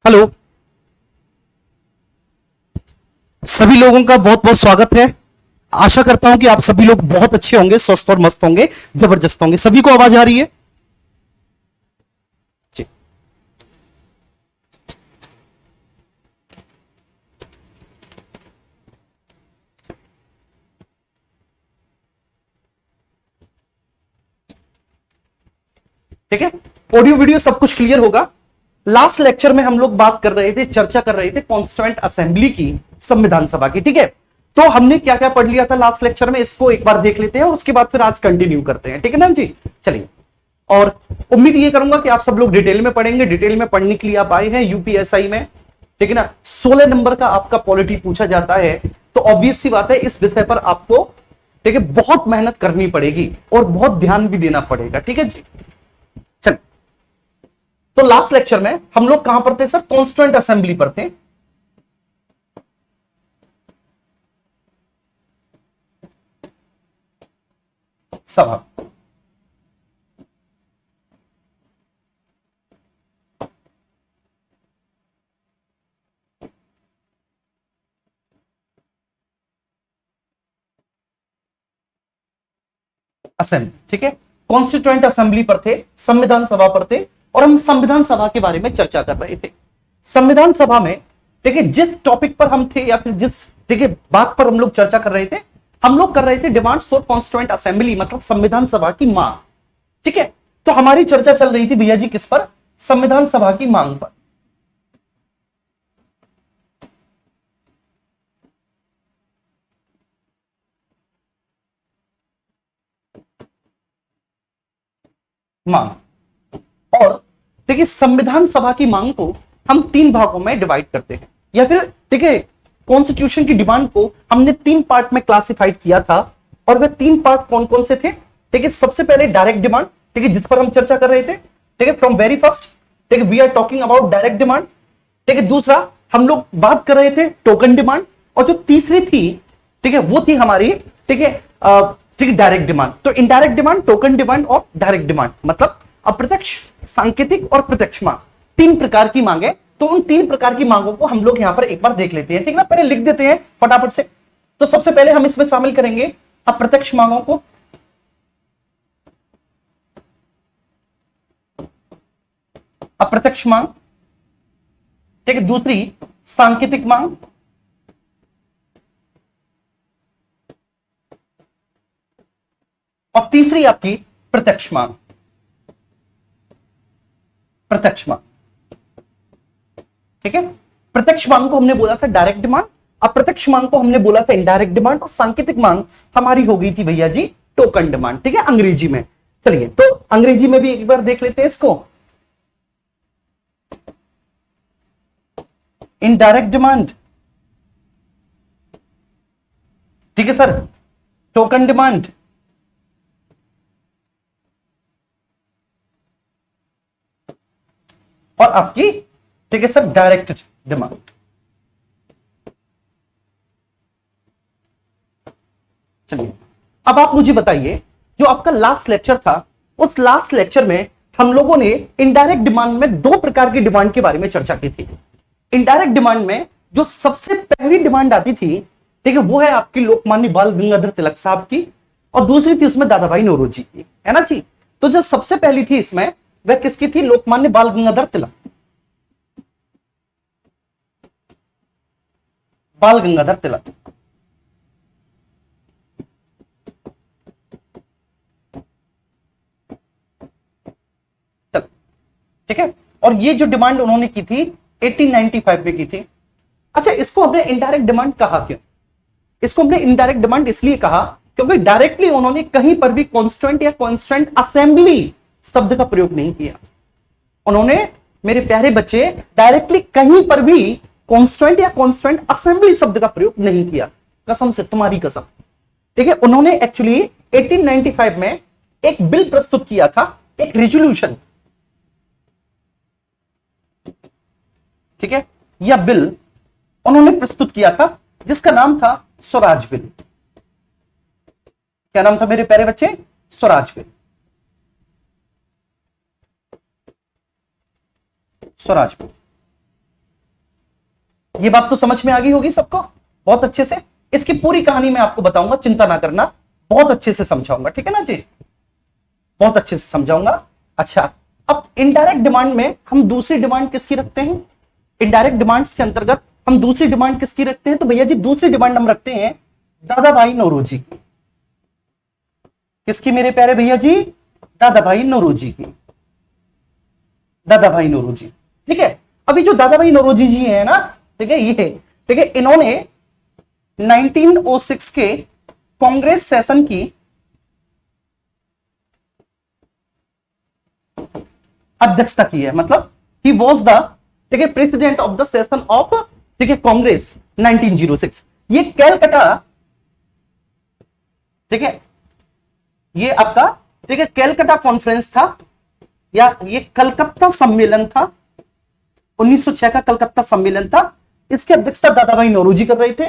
Hello. सभी लोगों का बहुत बहुत स्वागत है। आशा करता हूं कि आप सभी लोग बहुत अच्छे होंगे, स्वस्थ और मस्त होंगे, जबरदस्त होंगे। सभी को आवाज आ रही है जी? ठीक है। ऑडियो वीडियो सब कुछ क्लियर होगा। लास्ट लेक्चर में हम लोग बात कर रहे थे, चर्चा कर रहे थे कॉन्स्टिट्यूएंट असेंबली की, संविधान सभा की। ठीक है। तो हमने क्या क्या पढ़ लिया था लास्ट लेक्चर में, इसको एक बार देख लेते हैं और उसके बाद फिर आज कंटिन्यू करते हैं। ठीक है ना जी? चलिए। और उम्मीद ये करूंगा कि आप सब लोग डिटेल में पढ़ेंगे। डिटेल में पढ़ने के लिए आप आए हैं यूपीएसआई में। ठीक है ना? 16 नंबर का आपका पॉलिटी पूछा जाता है, तो ऑब्वियस सी बात है इस विषय पर आपको, ठीक है, बहुत मेहनत करनी पड़ेगी और बहुत ध्यान भी देना पड़ेगा। ठीक है जी? चल, तो लास्ट लेक्चर में हम लोग कहां पर थे सर? कॉन्स्टिट्यूएंट असेंबली पर थे। सभा। असेंबली। ठीक है। कॉन्स्टिट्यूएंट असेंबली पर थे, संविधान सभा पर थे, और हम संविधान सभा के बारे में चर्चा कर रहे थे। संविधान सभा में, ठीक है, जिस टॉपिक पर हम थे या फिर जिस, ठीक है, बात पर हम लोग चर्चा कर रहे थे, हम लोग कर रहे थे डिमांड्स फॉर कॉन्स्टिट्यूएंट असेंबली, मतलब संविधान सभा की मांग। ठीक है। तो हमारी चर्चा चल रही थी भैया जी किस पर? संविधान सभा की मांग पर। मांग। और देखिए, संविधान सभा की मांग को हम तीन भागों में डिवाइड करते हैं, या फिर ठीक है, कॉन्स्टिट्यूशन की डिमांड को हमने तीन पार्ट में क्लासिफाइड किया था। और वे तीन पार्ट कौन कौन से थे? ठीक है, सबसे पहले डायरेक्ट डिमांड, ठीक है, जिस पर हम चर्चा कर रहे थे। ठीक है, फ्रॉम वेरी फर्स्ट, ठीक है, we are talking about direct demand. ठीक है, दूसरा हम लोग बात कर रहे थे टोकन डिमांड, और जो तीसरी थी, ठीक है, वो थी हमारी, ठीक है, ठीक है, डायरेक्ट डिमांड। तो इनडायरेक्ट डिमांड, टोकन डिमांड और डायरेक्ट डिमांड, मतलब अप्रत्यक्ष, सांकेतिक और प्रत्यक्ष मांग, तीन प्रकार की मांगे। तो उन तीन प्रकार की मांगों को हम लोग यहां पर एक बार देख लेते हैं। ठीक ना? पहले लिख देते हैं फटाफट से। तो सबसे पहले हम इसमें शामिल करेंगे अप्रत्यक्ष मांगों को। अप्रत्यक्ष मांग। ठीक है, दूसरी सांकेतिक मांग, और तीसरी आपकी प्रत्यक्ष मांग। प्रत्यक्ष मांग। ठीक है। प्रत्यक्ष मांग को हमने बोला था डायरेक्ट डिमांड, अप्रत्यक्ष मांग को हमने बोला था इनडायरेक्ट डिमांड, और सांकेतिक मांग हमारी हो गई थी भैया जी टोकन डिमांड। ठीक है, अंग्रेजी में। चलिए, तो अंग्रेजी में भी एक बार देख लेते हैं इसको। इनडायरेक्ट डिमांड, ठीक है सर, टोकन डिमांड, और आपकी, ठीक है सर, डायरेक्ट डिमांड। चलिए, अब आप मुझे बताइए, जो आपका लास्ट लेक्चर था, उस लास्ट लेक्चर में हम लोगों ने इनडायरेक्ट डिमांड में दो प्रकार की डिमांड के बारे में चर्चा की थी। इनडायरेक्ट डिमांड में जो सबसे पहली डिमांड आती थी, ठीक है, वो है आपकी लोकमान्य बाल गंगाधर तिलक साहब की, और दूसरी थी उसमें दादा भाई नौरोजी की, है ना जी? तो जो सबसे पहली थी इसमें, वह किसकी थी? लोकमान्य बाल गंगाधर तिलक, बाल गंगाधर तिलक। ठीक है। और ये जो डिमांड उन्होंने की थी 1895 में की थी। अच्छा, इसको हमने इनडायरेक्ट डिमांड कहा क्यों? इसको हमने इनडायरेक्ट डिमांड इसलिए कहा क्योंकि डायरेक्टली उन्होंने कहीं पर भी कॉन्स्टिट्यूएंट या कॉन्स्टिट्यूएंट असेंबली शब्द का प्रयोग नहीं किया। उन्होंने, मेरे प्यारे बच्चे, डायरेक्टली कहीं पर भी कॉन्स्टिट्यूएंट या कॉन्स्टिट्यूएंट असेंबली शब्द का प्रयोग नहीं किया। कसम से, तुम्हारी कसम। ठीक है, उन्होंने एक्चुअली 1895 में एक बिल प्रस्तुत किया था, एक रेजोल्यूशन। ठीक है, यह बिल उन्होंने प्रस्तुत किया था जिसका नाम था स्वराज बिल। क्या नाम था मेरे प्यारे बच्चे? स्वराज बिल। स्वराज बिल। ये बात तो समझ में आ गई होगी सबको बहुत अच्छे से। इसकी पूरी कहानी मैं आपको बताऊंगा, चिंता ना करना, बहुत अच्छे से समझाऊंगा, ठीक है ना जी, बहुत अच्छे से समझाऊंगा। अच्छा, अब इनडायरेक्ट डिमांड में हम दूसरी डिमांड किसकी रखते हैं? इनडायरेक्ट डिमांड्स के अंतर्गत हम दूसरी डिमांड किसकी रखते हैं? तो भैया जी दूसरी डिमांड हम रखते हैं दादा भाई नौरोजी की। किसकी मेरे प्यारे भैया जी? दादा भाई नौरोजी की, दादा भाई नौरोजी, ठीक है। अभी जो दादा भाई नौरोजी जी है ना, ठीक है, ये ठीक है, इन्होंने 1906 के कांग्रेस सेशन की अध्यक्षता की है। मतलब ही वॉज द, ठीक है, president of the session of, ठीक है, कांग्रेस 1906। ये कैलकाटा, ठीक है, ये आपका, ठीक है, कैलकाटा कॉन्फ्रेंस था, या ये कलकत्ता सम्मेलन था, 1906 का कलकत्ता सम्मेलन था। इसकी अध्यक्षता दादा भाई नौरोजी कर रहे थे।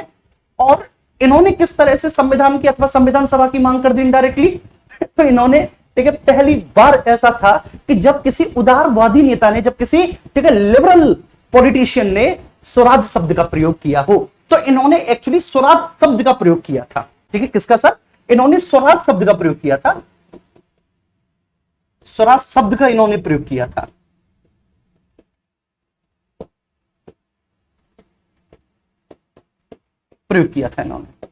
और इन्होंने किस तरह से संविधान की अथवा संविधान सभा की मांग कर दी इनडायरेक्टली? तो इन्होंने, ठीक है, पहली बार ऐसा था कि जब किसी उदारवादी नेता ने, जब किसी, ठीक है, लिबरल पॉलिटिशियन ने स्वराज शब्द का प्रयोग किया हो, तो इन्होंने एक्चुअली स्वराज शब्द का प्रयोग किया था। ठीक है, किसका सर? इन्होंने स्वराज शब्द का प्रयोग किया था, स्वराज शब्द का इन्होंने प्रयोग किया था। प्रयोग किया था इन्होंने,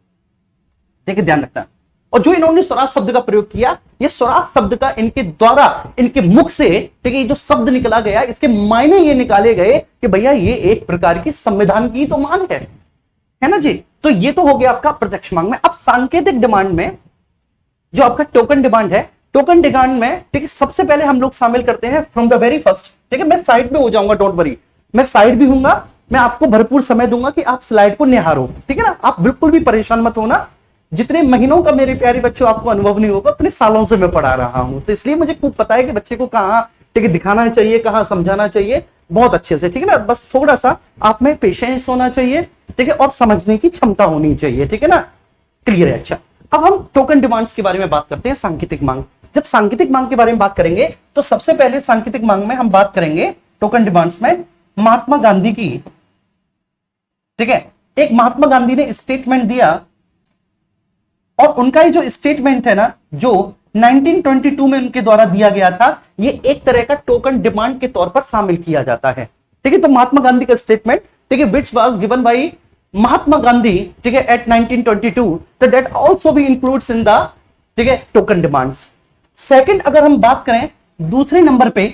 ठीक है, ध्यान रखना। और जो इन्होंने स्वराज शब्द का प्रयोग किया, ये स्वराज शब्द का इनके द्वारा, इनके मुख से, ठीक है, ये जो शब्द निकला गया, इसके मायने ये निकाले गए कि भैया ये एक प्रकार की संविधान की तो मांग है ना जी। तो ये तो हो गया आपका प्रत्यक्ष मांग में। अब सांकेतिक डिमांड में जो आपका टोकन डिमांड है, टोकन डिमांड में, ठीक है, सबसे पहले हम लोग शामिल करते हैं फ्रॉम द वेरी फर्स्ट, ठीक है, मैं साइड में हो जाऊंगा, डोंट वरी, मैं साइड भी हूंगा, मैं आपको भरपूर समय दूंगा कि आप स्लाइड को निहारो, ठीक है ना, आप बिल्कुल भी परेशान मत होना। जितने महीनों का मेरे प्यारे बच्चों आपको अनुभव नहीं होगा, उतने सालों से मैं पढ़ा रहा हूं, तो इसलिए मुझे खूब पता है कि बच्चे को कहाँ, ठीक है, दिखाना चाहिए, कहाँ समझाना चाहिए, बहुत अच्छे से, ठीक है ना। बस थोड़ा सा आप में पेशेंस होना चाहिए, ठीक है, और समझने की क्षमता होनी चाहिए, ठीक है ना, क्लियर है। अच्छा, अब हम टोकन डिमांड्स के बारे में बात करते हैं, सांकेतिक मांग। जब सांकेतिक मांग के बारे में बात करेंगे तो सबसे पहले सांकेतिक मांग में हम बात करेंगे टोकन डिमांड्स में महात्मा गांधी की, ठीक है। एक महात्मा गांधी ने स्टेटमेंट दिया, और उनका ये जो स्टेटमेंट है ना, जो 1922 में उनके द्वारा दिया गया था, ये एक तरह का टोकन डिमांड के तौर पर शामिल किया जाता है, ठीक है। तो महात्मा गांधी का स्टेटमेंट, ठीक है, which was given by Mahatma Gandhi, ठीक है, एट 1922, तो दैट आल्सो भी इंक्लूड्स इन द, ठीक है, टोकन डिमांड्स। सेकंड, अगर हम बात करें दूसरे नंबर पे,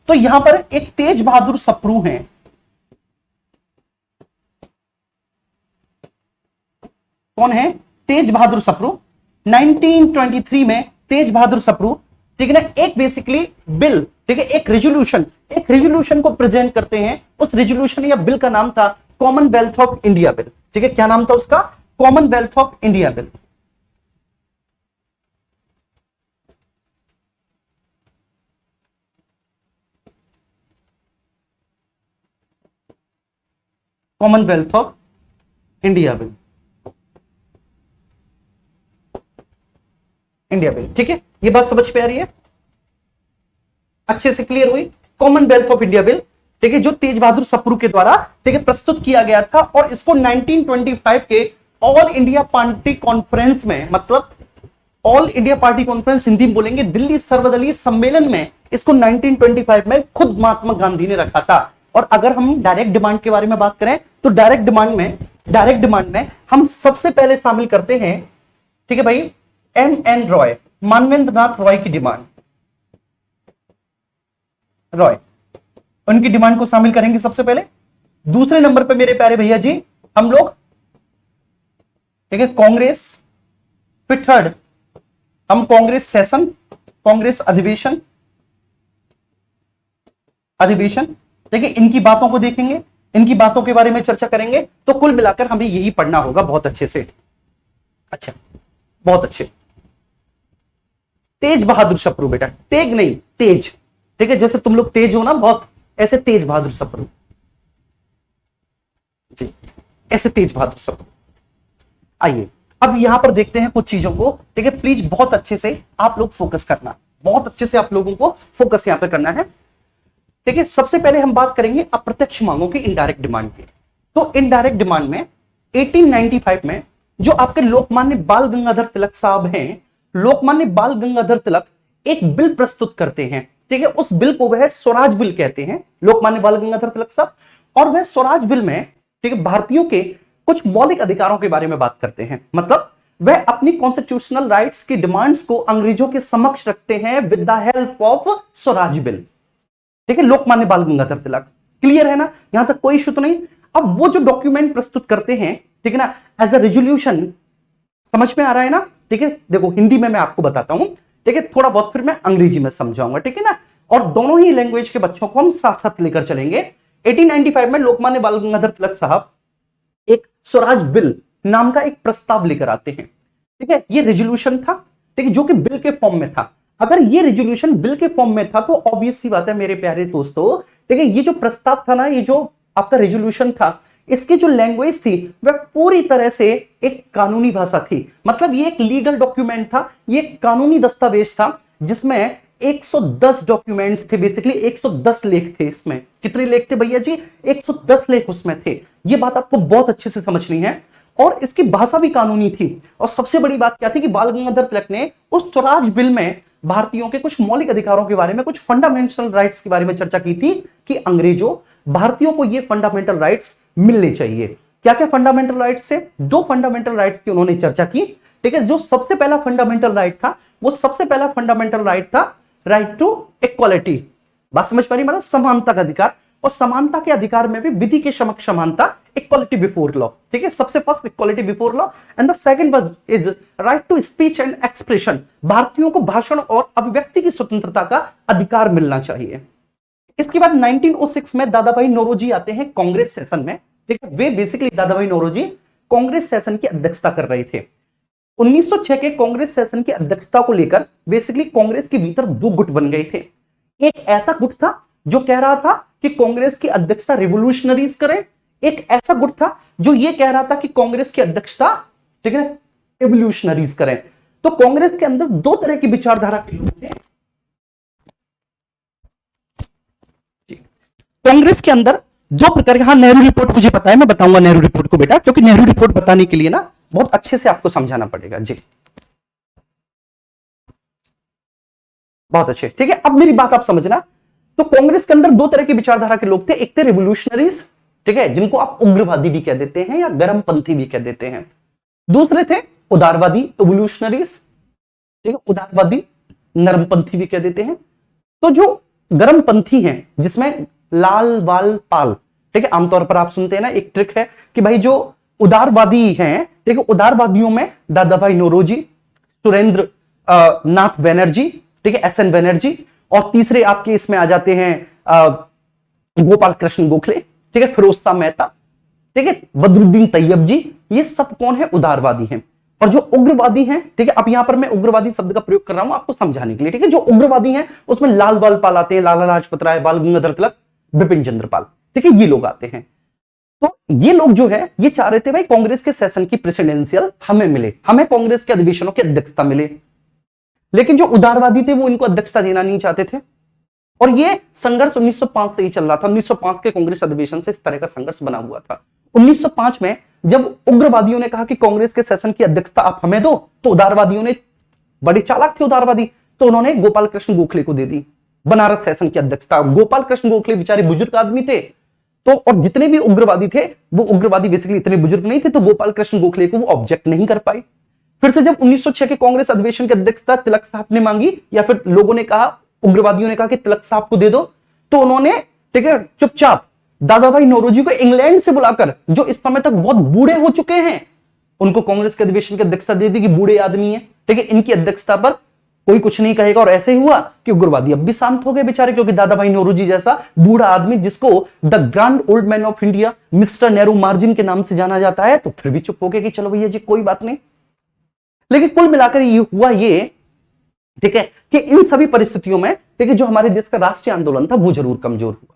तो यहां पर एक तेज बहादुर सप्रू हैं। कौन है? तेज बहादुर सप्रू। 1923 में तेज बहादुर सप्रू, ठीक है ना, एक बेसिकली बिल, ठीक है, एक रेजोल्यूशन को प्रेजेंट करते हैं। उस रेजोल्यूशन या बिल का नाम था कॉमनवेल्थ ऑफ इंडिया बिल, ठीक है। क्या नाम था उसका? Commonwealth of India bill. Commonwealth of India bill, India bill, ठीक है। ये बात समझ पे आ रही है, अच्छे से क्लियर हुई? कॉमनवेल्थ ऑफ इंडिया बिल, ठीक है, जो तेज बहादुर सप्रू के द्वारा, ठीक है, प्रस्तुत किया गया था। और इसको 1925 के ऑल इंडिया पार्टी कॉन्फ्रेंस में, मतलब all India party conference Hindi में बोलेंगे, दिल्ली सर्वदलीय सम्मेलन में, इसको 1925 में खुद महात्मा गांधी ने रखा था। और अगर हम डायरेक्ट डिमांड के बारे में बात करें, तो डायरेक्ट डिमांड में हम सबसे पहले शामिल करते हैं, ठीक है भाई, एन रॉय, मानवेंद्र नाथ रॉय की डिमांड, रॉय, उनकी डिमांड को शामिल करेंगे सबसे पहले। दूसरे नंबर पे मेरे प्यारे भैया जी हम लोग, ठीक है, कांग्रेस। फिर थर्ड हम कांग्रेस सेशन, कांग्रेस अधिवेशन, ठीक है, इनकी बातों को देखेंगे, इनकी बातों के बारे में चर्चा करेंगे। तो कुल मिलाकर हमें यही पढ़ना होगा बहुत अच्छे से। अच्छा, बहुत अच्छे। तेज बहादुर सप्रू, बेटा तेज नहीं, तेज, ठीक है, जैसे तुम लोग तेज हो ना बहुत, ऐसे तेज बहादुर सप्रू जी, ऐसे तेज बहादुर सप्रू। आइए अब यहां पर देखते हैं कुछ चीजों को, ठीक है। प्लीज बहुत अच्छे से आप लोग फोकस करना, बहुत अच्छे से आप लोगों को फोकस यहां पर करना है, ठीक है। सबसे पहले हम बात करेंगे अप्रत्यक्ष मांगों की, इनडायरेक्ट डिमांड की। तो इनडायरेक्ट डिमांड में 1895 में जो आपके लोकमान्य बाल गंगाधर तिलक साहब हैं, लोकमान्य बाल गंगाधर तिलक एक बिल प्रस्तुत करते हैं, ठीक है। उस बिल को वह स्वराज बिल कहते हैं, लोकमान्य बाल गंगाधर तिलक साहब। और वह स्वराज बिल में, ठीक है, भारतीयों के कुछ मौलिक अधिकारों के बारे में बात करते हैं। मतलब वह अपनी कॉन्स्टिट्यूशनल राइट्स की डिमांड्स को अंग्रेजों के समक्ष रखते हैं with the help of Swaraj bill, ठीक है, लोकमान्य बाल गंगाधर तिलक। क्लियर है ना, यहां तक कोई इशू तो नहीं। अब वो जो डॉक्यूमेंट प्रस्तुत करते हैं, ठीक है ना, एज अ रेजोल्यूशन, समझ में आ रहा है ना, ठीक है। देखो हिंदी में मैं आपको बताता हूं, ठीक है, थोड़ा बहुत फिर मैं अंग्रेजी में समझाऊंगा, ठीक है ना। और दोनों ही लैंग्वेज के बच्चों को हम साथ साथ लेकर चलेंगे। 1895 में लोकमान्य बाल गंगाधर तिलक साहब एक स्वराज बिल नाम का एक प्रस्ताव लेकर आते हैं, ठीक है। ये रेजोल्यूशन था, ठीक है, जो कि बिल के फॉर्म में था। अगर ये रेजोल्यूशन बिल के फॉर्म में था तो ऑब्वियस सी बात है मेरे प्यारे दोस्तों, ठीक है, ये जो प्रस्ताव था ना, ये जो आपका रेजोल्यूशन था, इसकी जो लैंग्वेज थी वह पूरी तरह से एक कानूनी भाषा थी। मतलब ये एक लीगल डॉक्यूमेंट था, ये एक कानूनी दस्तावेज था जिसमें 110 डॉक्यूमेंट्स थे, बेसिकली 110 लेख थे। इसमें कितने लेख थे भैया जी? 110 लेख उसमें थे। ये बात आपको बहुत अच्छे से समझनी है। और इसकी भाषा भी कानूनी थी। और सबसे बड़ी बात क्या थी कि बाल गंगाधर तिलक ने उस स्वराज बिल में भारतीयों के कुछ मौलिक अधिकारों के बारे में, कुछ फंडामेंटल राइट्स के बारे में चर्चा की थी कि अंग्रेजों भारतीयों को ये फंडामेंटल राइट्स मिलने चाहिए। क्या क्या फंडामेंटल राइट्स थे? 2 फंडामेंटल राइट्स की उन्होंने चर्चा की, ठीक है। जो सबसे पहला फंडामेंटल राइट था, वो सबसे पहला फंडामेंटल राइट था राइट टू इक्वालिटी। बात समझ पा रही, मतलब समानता का अधिकार। और समानता के अधिकार में भी विधि के समक्ष समानता, इक्वालिटी बिफोर लॉ, ठीक है। सबसे first equality before law and the second was is right to speech and expression. भारतीयों को भाषण और अभिव्यक्ति की स्वतंत्रता का अधिकार मिलना चाहिए। इसके बाद 1906 में दादा भाई नौरोजी आते हैं कांग्रेस सेशन में, ठीक है। वे बेसिकली दादा भाई नौरोजी कांग्रेस सेशन की अध्यक्षता कर रहे थे। 1906 के कांग्रेस सेशन की अध्यक्षता को लेकर बेसिकली कांग्रेस के भीतर 2 गुट बन गए थे। एक ऐसा गुट था जो कह रहा था कि कांग्रेस की अध्यक्षता रिवोल्यूशनरीज करें, एक ऐसा गुट था जो यह कह रहा था कि कांग्रेस की अध्यक्षता, ठीक है, रिवोल्यूशनरीज करें। तो कांग्रेस के अंदर 2 तरह की विचारधारा के लोग थे। कांग्रेस के अंदर 2 प्रकार के, हाँ नेहरू रिपोर्ट मुझे पता है, मैं बताऊंगा नेहरू रिपोर्ट को बेटा, क्योंकि नेहरू रिपोर्ट बताने के लिए ना बहुत अच्छे से आपको समझाना पड़ेगा जी। बहुत अच्छे, ठीक है। अब मेरी बात आप समझना। तो कांग्रेस के अंदर 2 तरह की विचारधारा के लोग थे। एक थे रिवोल्यूशनरीज, ठीक है, जिनको आप उग्रवादी भी कह देते हैं या गर्मपंथी भी कह देते हैं। दूसरे थे उदारवादी रिवोल्यूशनरीज, ठीक है, उदारवादी नरमपंथी भी कह देते हैं। तो जो गर्मपंथी हैं, जिसमें लाल वाल पाल, ठीक है, आमतौर पर आप सुनते हैं ना, एक ट्रिक है कि भाई जो उदारवादी हैं, ठीक है, उदारवादियों में दादा भाई नौरोजी, सुरेंद्र नाथ बनर्जी, ठीक है, SN बनर्जी, और तीसरे आपके इसमें आ जाते हैं गोपाल कृष्ण गोखले, ठीक है, फिरोज मेहता, ठीक है, बदरुद्दीन तैयब जी। ये सब कौन है? उदारवादी हैं। और जो उग्रवादी हैं, ठीक है, अब यहां पर मैं उग्रवादी शब्द का प्रयोग कर रहा हूं आपको समझाने के लिए, ठीक है। जो उग्रवादी हैं उसमें लाल बाल पाल आते हैं, लाला लाजपत राय, बाल गंगाधर तिलक, बिपिन चंद्र पाल, ठीक है, ये लोग आते हैं। तो ये लोग जो है ये चाह रहे थे भाई कांग्रेस के सेशन की प्रेसिडेंशियल हमें मिले, हमें कांग्रेस के अधिवेशनों की अध्यक्षता मिले। लेकिन जो उदारवादी थे वो इनको अध्यक्षता देना नहीं चाहते थे। और ये संघर्ष 1905 से ही चल रहा था। 1905 के कांग्रेस अधिवेशन से इस तरह का संघर्ष बना हुआ था। 1905 में जब उग्रवादियों ने कहा कि कांग्रेस के सेशन की अध्यक्षता आप हमें दो, तो उदारवादियों ने, बड़े चालाक थे उदारवादी, तो उन्होंने गोपाल कृष्ण गोखले को दे दी बनारस सेशन की अध्यक्षता। गोपाल कृष्ण गोखले बेचारे बुजुर्ग आदमी थे, तो और जितने भी उग्रवादी थे वो उग्रवादी बेसिकली इतने बुजुर्ग नहीं थे, तो गोपाल कृष्ण गोखले को वो ऑब्जेक्ट नहीं कर पाए। फिर से जब 1906 के कांग्रेस अधिवेशन की अध्यक्षता तिलक साहब ने मांगी, या फिर लोगों ने कहा, उग्रवादियों ने कहा कि तिलक साहब को दे दो, तो उन्होंने, ठीक है, चुपचाप दादा भाई नौरोजी को इंग्लैंड से बुलाकर, जो इस समय तक बहुत बूढ़े हो चुके हैं, उनको कांग्रेस के अधिवेशन की अध्यक्षता दे दी कि बूढ़े आदमी है, ठीक है, इनकी अध्यक्षता पर कोई कुछ नहीं कहेगा। और ऐसे ही हुआ कि उग्रवादी अब भी शांत हो गए बेचारे, क्योंकि दादा भाई नौरोजी जैसा बूढ़ा आदमी, जिसको the grand old man of India, mister Nehru margin के नाम से जाना जाता है, तो फिर भी चुप हो गए कि चलो भैया जी कोई बात नहीं। लेकिन कुल मिलाकर ये हुआ ये, ठीक है, कि इन सभी परिस्थितियों में, ठीक है, जो हमारे देश का राष्ट्रीय आंदोलन था वो जरूर कमजोर हुआ।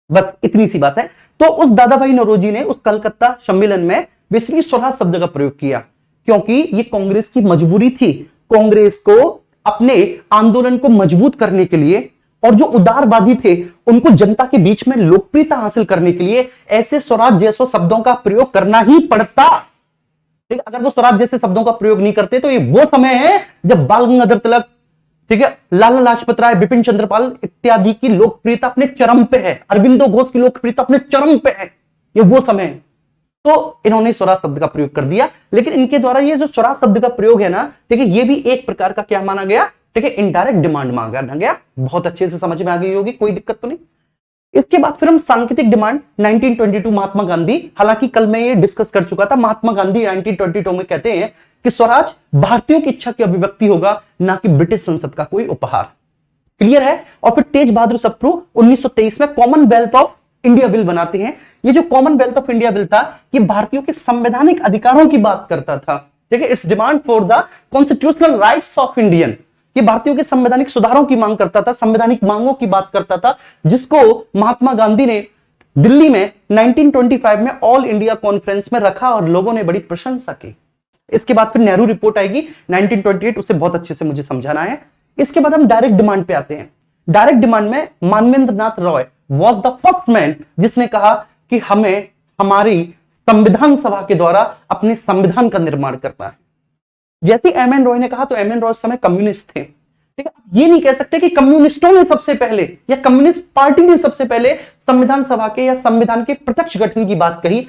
बस इतनी सी बात है। तो उस दादा भाई नौरोजी ने उस कलकत्ता सम्मेलन में बेसिकली स्वराज शब्द का प्रयोग किया, क्योंकि ये कांग्रेस की मजबूरी थी, कांग्रेस को अपने आंदोलन को मजबूत करने के लिए और जो उदारवादी थे उनको जनता के बीच में लोकप्रियता हासिल करने के लिए ऐसे स्वराज जैसे शब्दों का प्रयोग करना ही पड़ता। ठीक है, अगर वो स्वराज जैसे शब्दों का प्रयोग नहीं करते तो ये वो समय है जब बाल गंगाधर तिलक, ठीक है, लाला लाजपत राय, बिपिन चंद्रपाल इत्यादि की लोकप्रियता अपने चरम पे है, अरविंदो घोष की लोकप्रियता अपने चरम पे है, ये वो समय है। तो इन्होंने स्वराज शब्द का प्रयोग कर दिया, लेकिन इनके द्वारा ये जो स्वराज शब्द का प्रयोग है ना, ठीक है, ये भी एक प्रकार का क्या माना गया, ठीक है, इनडायरेक्ट डिमांड मांगा गया। बहुत अच्छे से समझ में आ गई होगी, कोई दिक्कत तो नहीं। इसके बाद फिर हम सांकेतिक डिमांड 1922 महात्मा गांधी, हालांकि कल मैं ये डिस्कस कर चुका था, महात्मा गांधी 1922 में कहते हैं कि स्वराज भारतीयों की इच्छा की अभिव्यक्ति होगा, ना कि ब्रिटिश संसद का कोई उपहार। क्लियर है। और फिर तेज बहादुर सप्रू 1923 में कॉमनवेल्थ ऑफ इंडिया बिल बनाते हैं। ये जो कॉमनवेल्थ ऑफ इंडिया बिल था, ये भारतीयों के संवैधानिक अधिकारों की बात करता था। ठीक है, it's demand for the constitutional rights of Indian, ये भारतीयों के संवैधानिक सुधारों की मांग करता था, संवैधानिक मांगों की बात करता था, जिसको महात्मा गांधी ने दिल्ली में 1925 में ऑल इंडिया कॉन्फ्रेंस में रखा और लोगों ने बड़ी प्रशंसा की। इसके बाद फिर नेहरू रिपोर्ट आएगी 1928, उसे बहुत अच्छे से मुझे समझाना है। इसके बाद हम डायरेक्ट डिमांड पे आते हैं। डायरेक्ट डिमांड में Manvendra Nath Roy was the first man जिसने कहा कि हमें हमारी संविधान सभा के द्वारा अपने संविधान का निर्माण करना है। जैसे एम एन रॉय ने कहा, तो एम एन रॉय उस समय कम्युनिस्ट थे। ठीक है, ये नहीं कह सकते कि कम्युनिस्टों ने सबसे पहले या कम्युनिस्ट पार्टी ने सबसे पहले संविधान सभा के या संविधान के प्रत्यक्ष गठन की बात कही।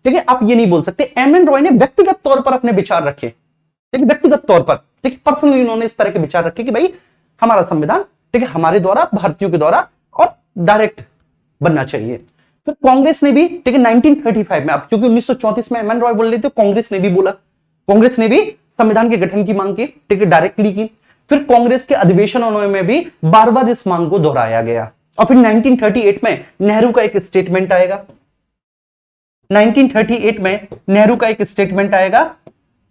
ठीक है, आप ये नहीं बोल सकते। एम एन रॉय ने व्यक्तिगत तौर पर अपने विचार रखे, ठीक है, व्यक्तिगत तौर पर, ठीक है, पर्सनली उन्होंने इस तरह के विचार रखे कि भाई हमारा संविधान, ठीक है, हमारे द्वारा, भारतीयों के द्वारा और डायरेक्ट बनना चाहिए। फिर कांग्रेस ने भी, ठीक है, 1935 में, अब क्योंकि 1934 में एम एन रॉय बोल रहे थे, कांग्रेस ने भी बोला, कांग्रेस ने भी संविधान के गठन की मांग की, ठीक है, डायरेक्टली की। फिर कांग्रेस के अधिवेशनों में भी बार बार इस मांग को दोहराया गया। और फिर 1938 में नेहरू का एक स्टेटमेंट आएगा। 1938 में नेहरू का एक स्टेटमेंट आएगा,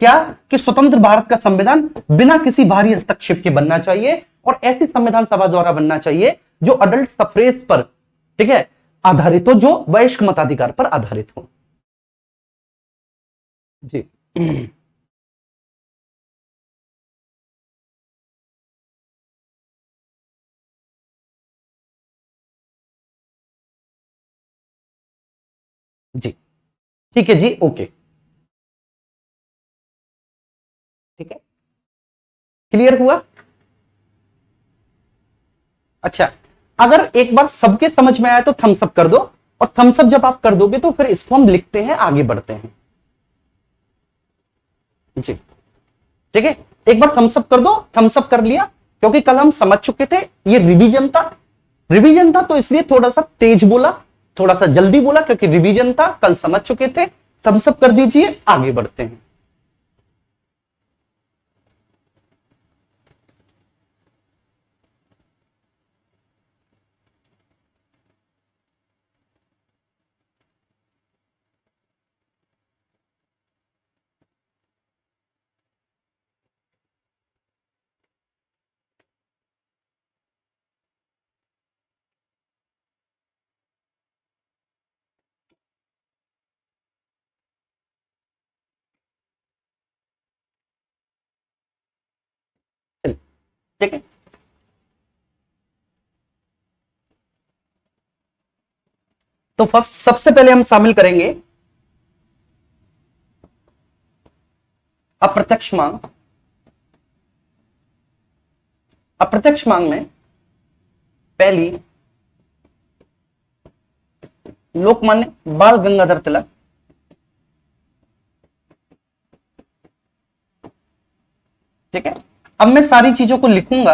क्या कि स्वतंत्र भारत का संविधान बिना किसी बाहरी हस्तक्षेप के बनना चाहिए और ऐसी संविधान सभा द्वारा बनना चाहिए जो अडल्ट सफ्रेज पर, ठीक है, आधारित हो, जो वयस्क मताधिकार पर आधारित हो। जी जी ठीक है जी, ओके, ठीक है, क्लियर हुआ। अच्छा, अगर एक बार सबके समझ में आया तो थम्स अप कर दो, और थम्स अप जब आप कर दोगे तो फिर इसको हम लिखते हैं, आगे बढ़ते हैं। जी ठीक है, एक बार थम्स अप कर दो। थम्स अप कर लिया, क्योंकि कल हम समझ चुके थे, ये रिवीजन था। रिवीजन था तो इसलिए थोड़ा सा तेज बोला, थोड़ा सा जल्दी बोला, क्योंकि रिवीजन था, कल समझ चुके थे। थम्स अप कर दीजिए, आगे बढ़ते हैं। चलिए, ठीक है, तो फर्स्ट सबसे पहले हम शामिल करेंगे अप्रत्यक्ष मांग। अप्रत्यक्ष मांग में पहली लोकमान्य बाल गंगाधर तिलक, ठीक है। अब मैं सारी चीजों को लिखूंगा,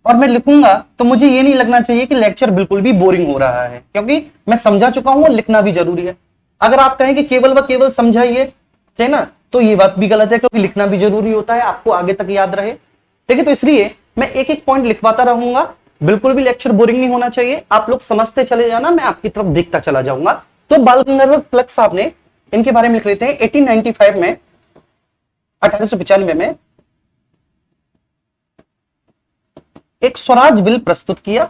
और मैं लिखूंगा तो मुझे ये नहीं लगना चाहिए कि लेक्चर बिल्कुल भी बोरिंग हो रहा है, क्योंकि मैं समझा चुका हूं, लिखना भी जरूरी है। अगर आप कहें कि केवल व केवल समझाइए, ठीक है ना, तो ये बात भी गलत है, क्योंकि लिखना भी जरूरी होता है, आपको आगे तक याद रहे। ठीक है, तो इसलिए मैं एक एक पॉइंट लिखवाता रहूंगा। बिल्कुल भी लेक्चर बोरिंग नहीं होना चाहिए, आप लोग समझते चले जाना, मैं आपकी तरफ देखता चला जाऊंगा। तो बाल गंगाधर तिलक साहब ने, इनके बारे में लिख लेते हैं, 1895 में, 1895 में एक स्वराज बिल प्रस्तुत किया।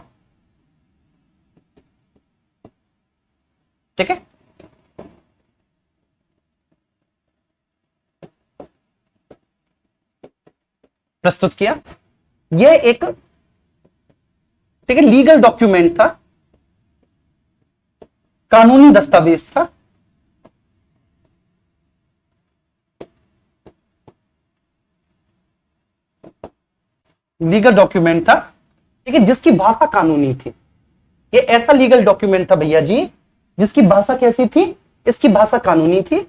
ठीक है, प्रस्तुत किया। यह एक ठीक है, लीगल डॉक्यूमेंट था, कानूनी दस्तावेज था, लीगल डॉक्यूमेंट था, ठीक है, जिसकी भाषा कानूनी थी। ये ऐसा लीगल डॉक्यूमेंट था भैया जी जिसकी भाषा कैसी थी, इसकी भाषा कानूनी थी।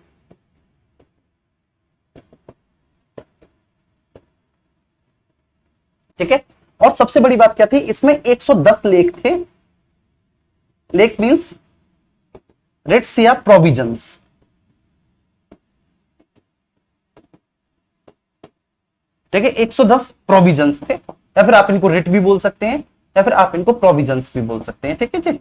ठीक है, और सबसे बड़ी बात क्या थी, इसमें 110 लेख थे। लेख मींस रिट्स या प्रोविजंस। ठीक है, 110 प्रोविजंस थे, या फिर आप इनको रिट भी बोल सकते हैं, या फिर आप इनको प्रोविजंस भी बोल सकते हैं। ठीक है जी,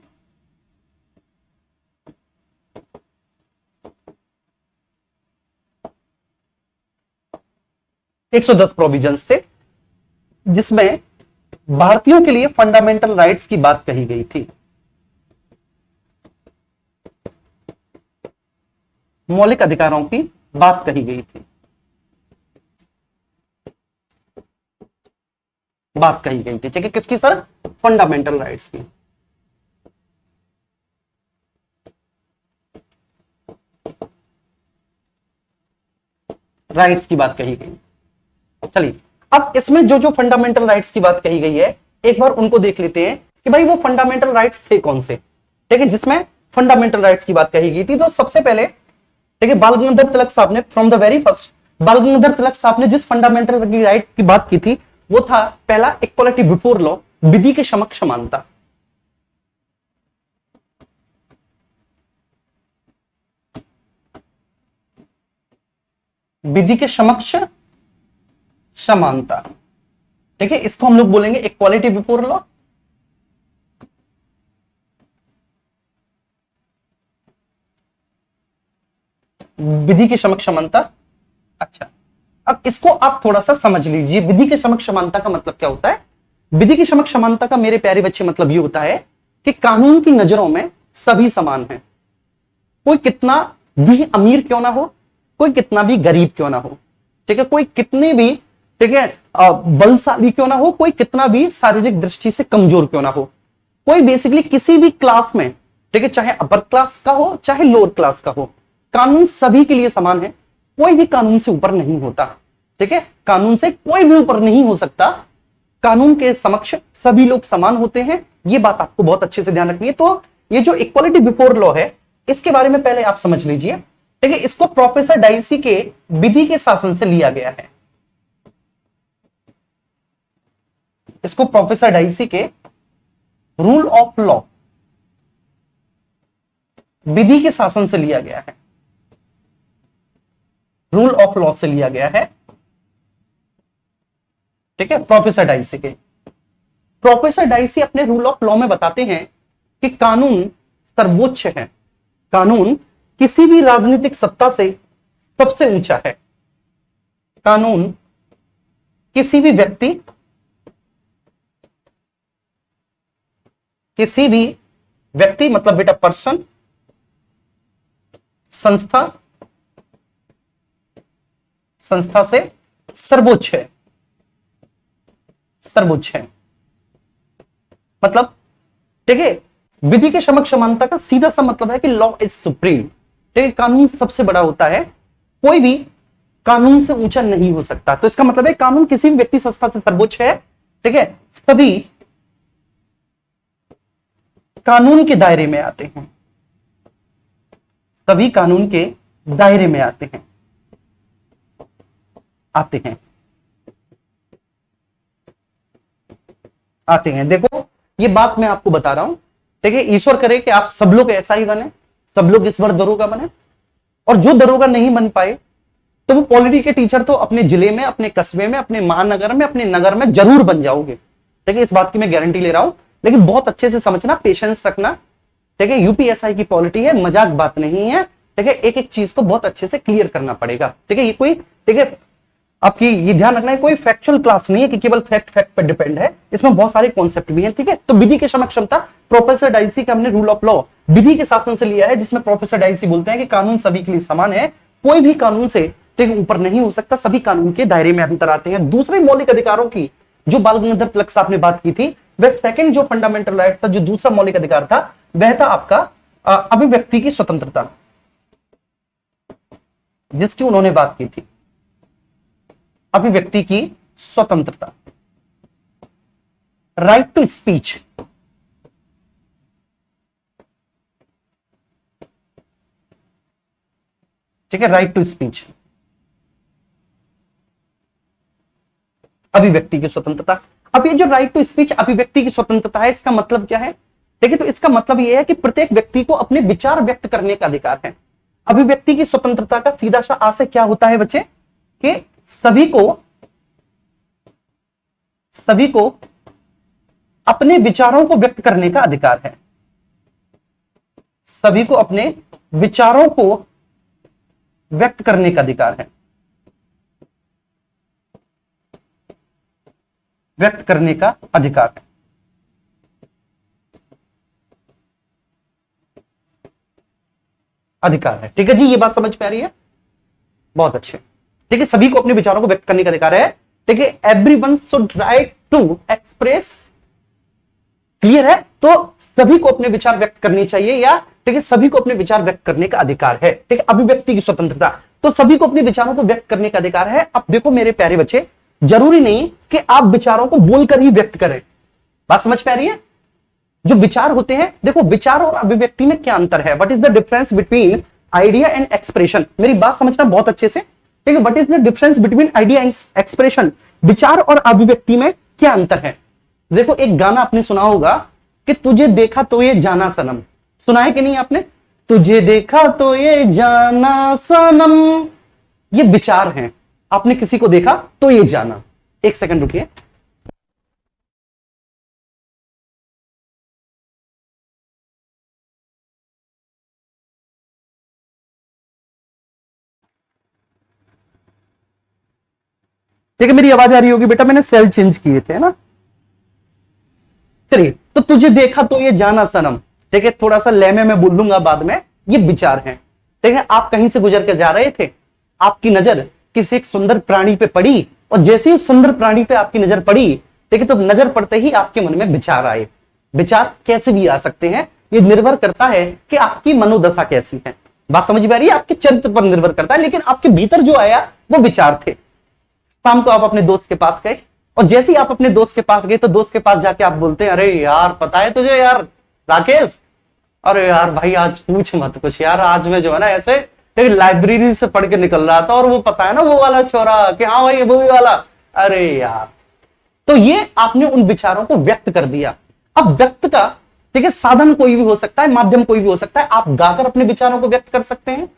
एक 110 प्रोविजंस थे जिसमें भारतीयों के लिए फंडामेंटल राइट्स की बात कही गई थी, मौलिक अधिकारों की बात कही गई थी, बात कही गई थी। ठीक है, किसकी सर, फंडामेंटल राइट्स की। राइट्स की बात कही गई। चलिए, अब इसमें जो जो फंडामेंटल राइट्स की बात कही गई है, एक बार उनको देख लेते हैं कि भाई वो फंडामेंटल राइट्स थे कौन से। ठीक है, जिसमें फंडामेंटल राइट्स की बात कही गई थी, तो सबसे पहले ठीक है, बाल गंगाधर तिलक साहब ने फ्रॉम द वेरी फर्स्ट, बाल गंगाधर तिलक साहब ने जिस फंडामेंटल राइट की बात की थी वो था पहला इक्वालिटी बिफोर लॉ, विधि के समक्ष समानता। विधि के समक्ष समानता। ठीक है, इसको हम लोग बोलेंगे इक्वालिटी बिफोर लॉ। विधि के समक्ष समानता। अच्छा, अब इसको आप थोड़ा सा समझ लीजिए, विधि के समक्ष समानता का मतलब क्या होता है। विधि के समक्ष समानता का मेरे प्यारे बच्चे मतलब ये होता है कि कानून की नजरों में सभी समान हैं, कोई कितना भी अमीर क्यों ना हो, कोई कितना भी गरीब क्यों ना हो। ठीक है, कोई कितने भी ठीक है बलशाली क्यों ना हो, कोई कितना भी शारीरिक दृष्टि से कमजोर क्यों ना हो, कोई बेसिकली किसी भी क्लास में, ठीक है, चाहे अपर क्लास का हो चाहे लोअर क्लास का हो, कानून सभी के लिए समान है, कोई भी कानून से ऊपर नहीं होता। ठीक है, कानून से कोई भी ऊपर नहीं हो सकता, कानून के समक्ष सभी लोग समान होते हैं। ये बात आपको बहुत अच्छे से ध्यान रखनी है। तो ये जो इक्वालिटी बिफोर लॉ है, इसके बारे में पहले आप समझ लीजिए। ठीक है, इसको प्रोफेसर डाइसी के विधि के शासन से लिया गया है। इसको प्रोफेसर डाइसी के रूल ऑफ लॉ, विधि के शासन से लिया गया है, रूल ऑफ लॉ से लिया गया है। ठीक है, प्रोफेसर डाइसी के, प्रोफेसर डाइसी अपने रूल ऑफ लॉ में बताते हैं कि कानून सर्वोच्च है, कानून किसी भी राजनीतिक सत्ता से सबसे ऊंचा है, कानून किसी भी व्यक्ति, किसी भी व्यक्ति मतलब बेटा पर्सन, संस्था, संस्था से सर्वोच्च है, सर्वोच्च है। मतलब ठीक है, विधि के समक्ष समानता का सीधा सा मतलब है कि लॉ इज सुप्रीम। ठीक है, कानून सबसे बड़ा होता है, कोई भी कानून से ऊंचा नहीं हो सकता। तो इसका मतलब है कानून किसी भी व्यक्ति संस्था से सर्वोच्च है। ठीक है, सभी कानून के दायरे में आते हैं, सभी कानून के दायरे में आते हैं, आते हैं, आते हैं। देखो ये बात मैं आपको बता रहा हूं। ठीक है, ईश्वर करे कि आप सब लोग ऐसा ही बने, सब लोग इस बार दरोगा बने, और जो दरोगा नहीं बन पाए तो वो पॉलिटी के टीचर तो अपने जिले में, अपने कस्बे में, अपने महानगर में, अपने नगर में जरूर बन जाओगे। ठीक है, इस बात की मैं गारंटी ले रहा हूं, लेकिन बहुत अच्छे से समझना, पेशेंस रखना। ठीक है, यूपीएसआई की पॉलिटी है, मजाक बात नहीं है। ठीक है, एक एक चीज को बहुत अच्छे से क्लियर करना पड़ेगा। ठीक है, ये कोई ठीक है आपकी ये ध्यान रखना है, कोई फैक्चुअल क्लास नहीं है कि केवल फैक्ट फैक्ट पर डिपेंड है, इसमें बहुत सारे कॉन्सेप्ट भी हैं। ठीक है, तो विधि के समक्षमता प्रोफेसर डाइसी का हमने रूल ऑफ लॉ विधि के शासन से लिया है, जिसमें प्रोफेसर डाइसी बोलते हैं कि कानून सभी के लिए समान है, कोई भी कानून से ठीक ऊपर नहीं हो सकता, सभी कानून के दायरे में अंतर आते हैं। दूसरे मौलिक अधिकारों की जो बाल गंगाधर तिलक साहब ने बात की थी, वह सेकंड जो फंडामेंटल राइट था, जो दूसरा मौलिक अधिकार था, वह था आपका अभिव्यक्ति की स्वतंत्रता, जिसकी उन्होंने बात की थी, अभिव्यक्ति की स्वतंत्रता, राइट टू स्पीच। ठीक है, राइट टू स्पीच, अभिव्यक्ति की स्वतंत्रता। अब ये जो राइट टू स्पीच, अभिव्यक्ति की स्वतंत्रता है, इसका मतलब क्या है? देखिए, तो इसका मतलब ये है कि प्रत्येक व्यक्ति को अपने विचार व्यक्त करने का अधिकार है। अभिव्यक्ति की स्वतंत्रता का सीधा सा आशय क्या होता है बच्चे, कि सभी को अपने विचारों को व्यक्त करने का अधिकार है। सभी को अपने विचारों को व्यक्त करने का अधिकार है, व्यक्त करने का अधिकार है। अधिकार है, ठीक है जी, ये बात समझ में आ रही है? बहुत अच्छे। ठीक है, सभी को अपने विचारों को व्यक्त करने का अधिकार है। ठीक है, everyone should right to express. Clear है? तो सभी को अपने विचार व्यक्त करने चाहिए, या ठीक है, सभी को अपने विचार व्यक्त करने का अधिकार है। ठीक है, अभिव्यक्ति की स्वतंत्रता, तो सभी को अपने विचारों को व्यक्त करने का अधिकार है। अब देखो मेरे प्यारे बच्चे, जरूरी नहीं कि आप विचारों को बोलकर ही व्यक्त करें। बात समझ पा रही है? जो विचार होते हैं, देखो विचार और अभिव्यक्ति में क्या अंतर है? What is the difference between idea and expression? मेरी बात समझना बहुत अच्छे से। ठीक है, what is the difference between idea and expression? विचार और अभिव्यक्ति में क्या अंतर है? देखो, एक गाना आपने सुना होगा कि तुझे देखा तो ये जाना सनम। सुना है कि नहीं आपने? तुझे देखा तो ये जाना सनम, ये विचार हैं। आपने किसी को देखा तो ये जाना। एक सेकंड रुकिए। ठीक है, मेरी आवाज आ रही होगी बेटा, मैंने सेल चेंज किए थे ना। चलिए, तो तुझे देखा तो ये जाना सनम, ठीक है, थोड़ा सा लहमे में बोल लूंगा बाद में, ये विचार हैं। ठीक है, आप कहीं से गुजर कर जा रहे थे, आपकी नजर किसी एक सुंदर प्राणी पे पड़ी, और जैसे ही सुंदर प्राणी पे आपकी नजर पड़ी, ठीक है, तो नजर पड़ते ही आपके मन में विचार आए। विचार कैसे भी आ सकते हैं, ये निर्भर करता है कि आपकी मनोदशा कैसी है। बात समझ में आ रही है? आपके चरित्र पर निर्भर करता है, लेकिन आपके भीतर जो आया वो विचार थे। शाम को आप अपने दोस्त के पास गए, और जैसे ही आप अपने दोस्त के पास गए, तो दोस्त के पास जाके आप बोलते हैं, अरे यार पता है तुझे यार राकेश, अरे यार भाई आज पूछ मत कुछ यार, आज मैं जो है ना ऐसे एक लाइब्रेरी से पढ़ के निकल रहा था, और वो पता है ना वो वाला छोरा, कि हाँ भाई वो वाला, अरे यार। तो ये आपने उन विचारों को व्यक्त कर दिया। अब व्यक्त का, ठीक है, साधन कोई भी हो सकता है, माध्यम कोई भी हो सकता है। आप गाकर अपने विचारों को व्यक्त कर सकते हैं,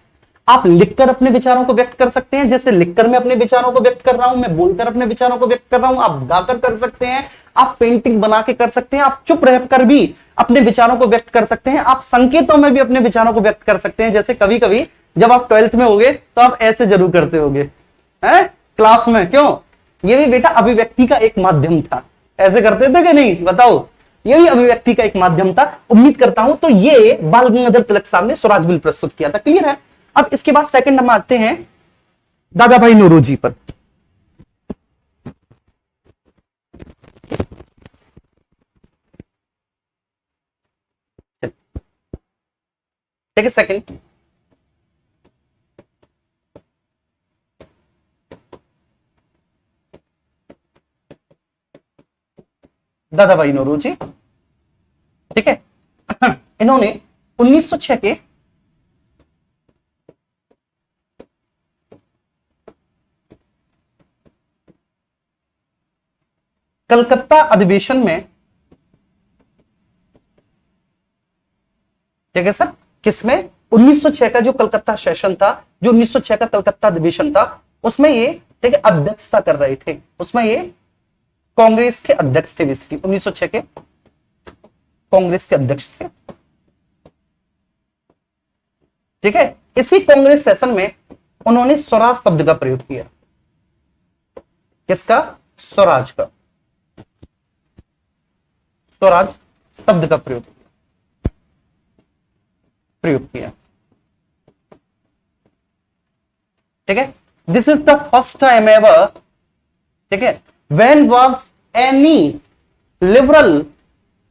आप लिखकर अपने विचारों को व्यक्त कर सकते हैं, जैसे लिखकर मैं अपने विचारों को व्यक्त कर रहा हूं, मैं बोलकर अपने विचारों को व्यक्त कर रहा हूं, आप गाकर कर सकते हैं, आप पेंटिंग बना के कर सकते हैं, आप चुप रहकर भी अपने विचारों को व्यक्त कर सकते हैं, आप संकेतों में भी अपने विचारों को व्यक्त कर सकते हैं। जैसे कभी कभी जब आप 12th में होगे तो आप ऐसे जरूर करते होगे, हैं क्लास में, क्यों? ये भी बेटा अभिव्यक्ति का एक माध्यम था। ऐसे करते थे कि नहीं, बताओ? ये भी अभिव्यक्ति का एक माध्यम था। उम्मीद करता हूं तो ये बाल गंगाधर तिलक साहब ने स्वराज बिल प्रस्तुत किया था। क्लियर है? अब इसके बाद सेकंड हम आते हैं दादा भाई नौरोजी पर। ठीक है, सेकंड दादा भाई नौरोजी। ठीक है, इन्होंने 1906 के कलकत्ता अधिवेशन में, ठीक है सर, किसमें? 1906 का जो कलकत्ता सेशन था, जो 1906 का कलकत्ता अधिवेशन था, उसमें ये, ठीक है, अध्यक्षता कर रहे थे। उसमें ये कांग्रेस के अध्यक्ष थे। बेसिकली 1906 के कांग्रेस के अध्यक्ष थे। ठीक है, इसी कांग्रेस सेशन में उन्होंने स्वराज शब्द का प्रयोग किया। किसका? स्वराज का, स्वराज शब्द का प्रयोग किया। ठीक है, this is the first time ever, ठीक है, when was any liberal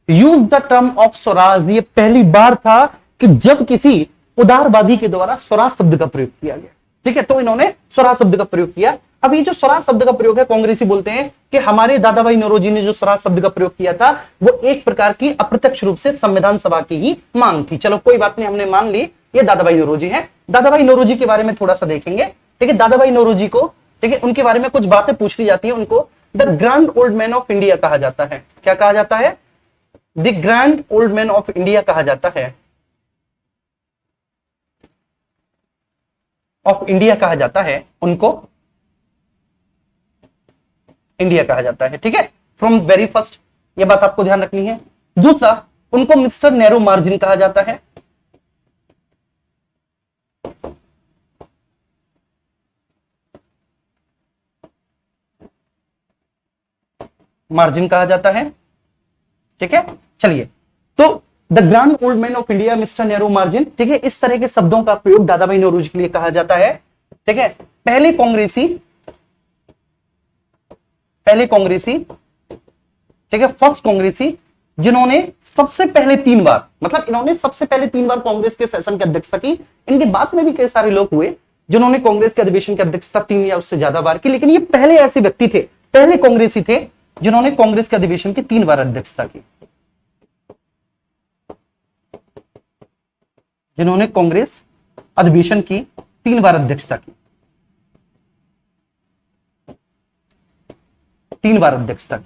use the term of Swaraj, ये पहली बार था कि जब किसी उदारवादी के द्वारा स्वराज शब्द का प्रयोग किया गया। ठीक है, तो इन्होंने स्वराज शब्द का प्रयोग किया। अब ये जो स्वराज शब्द का प्रयोग है, कांग्रेसी बोलते हैं कि हमारे दादा भाई नौरोजी ने जो स्वराज शब्द का प्रयोग किया था वो एक प्रकार की अप्रत्यक्ष रूप से संविधान सभा की ही मांग थी। चलो कोई बात नहीं, हमने मान ली ये दादा भाई नौरोजी है। दादा भाई नौरोजी के बारे में थोड़ा सा देखेंगे। ठीक है, दादा भाई नौरोजी को, ठीक है, उनके बारे में कुछ बातें पूछ ली जाती है। उनको the grand old man of India कहा जाता है। क्या कहा जाता है? The grand old man of India कहा जाता है, ऑफ इंडिया कहा जाता है, उनको इंडिया कहा जाता है। ठीक है, फ्रॉम वेरी फर्स्ट, ये बात आपको ध्यान रखनी है। दूसरा, उनको मिस्टर नैरो मार्जिन कहा जाता है। मार्जिन कहा जाता है। ठीक है, चलिए, तो the grand old man of India mister Nehru margin, ठीक है, इस तरह के शब्दों का प्रयोग दादा भाई नौरोजी के लिए कहा जाता है। ठीक है, पहले कांग्रेसी, ठीक है, फर्स्ट कांग्रेसी जिन्होंने सबसे पहले 3 बार, मतलब इन्होंने सबसे पहले 3 बार कांग्रेस के सेशन की अध्यक्षता की। इनके बाद में भी कई सारे लोग हुए जिन्होंने कांग्रेस के अधिवेशन की अध्यक्षता 3 या उससे ज्यादा बार की, लेकिन ये पहले ऐसे व्यक्ति थे, पहले कांग्रेसी थे जिन्होंने कांग्रेस के अधिवेशन की 3 बार अध्यक्षता की, जिन्होंने कांग्रेस अधिवेशन की 3 बार अध्यक्षता की, 3 बार अध्यक्षता की।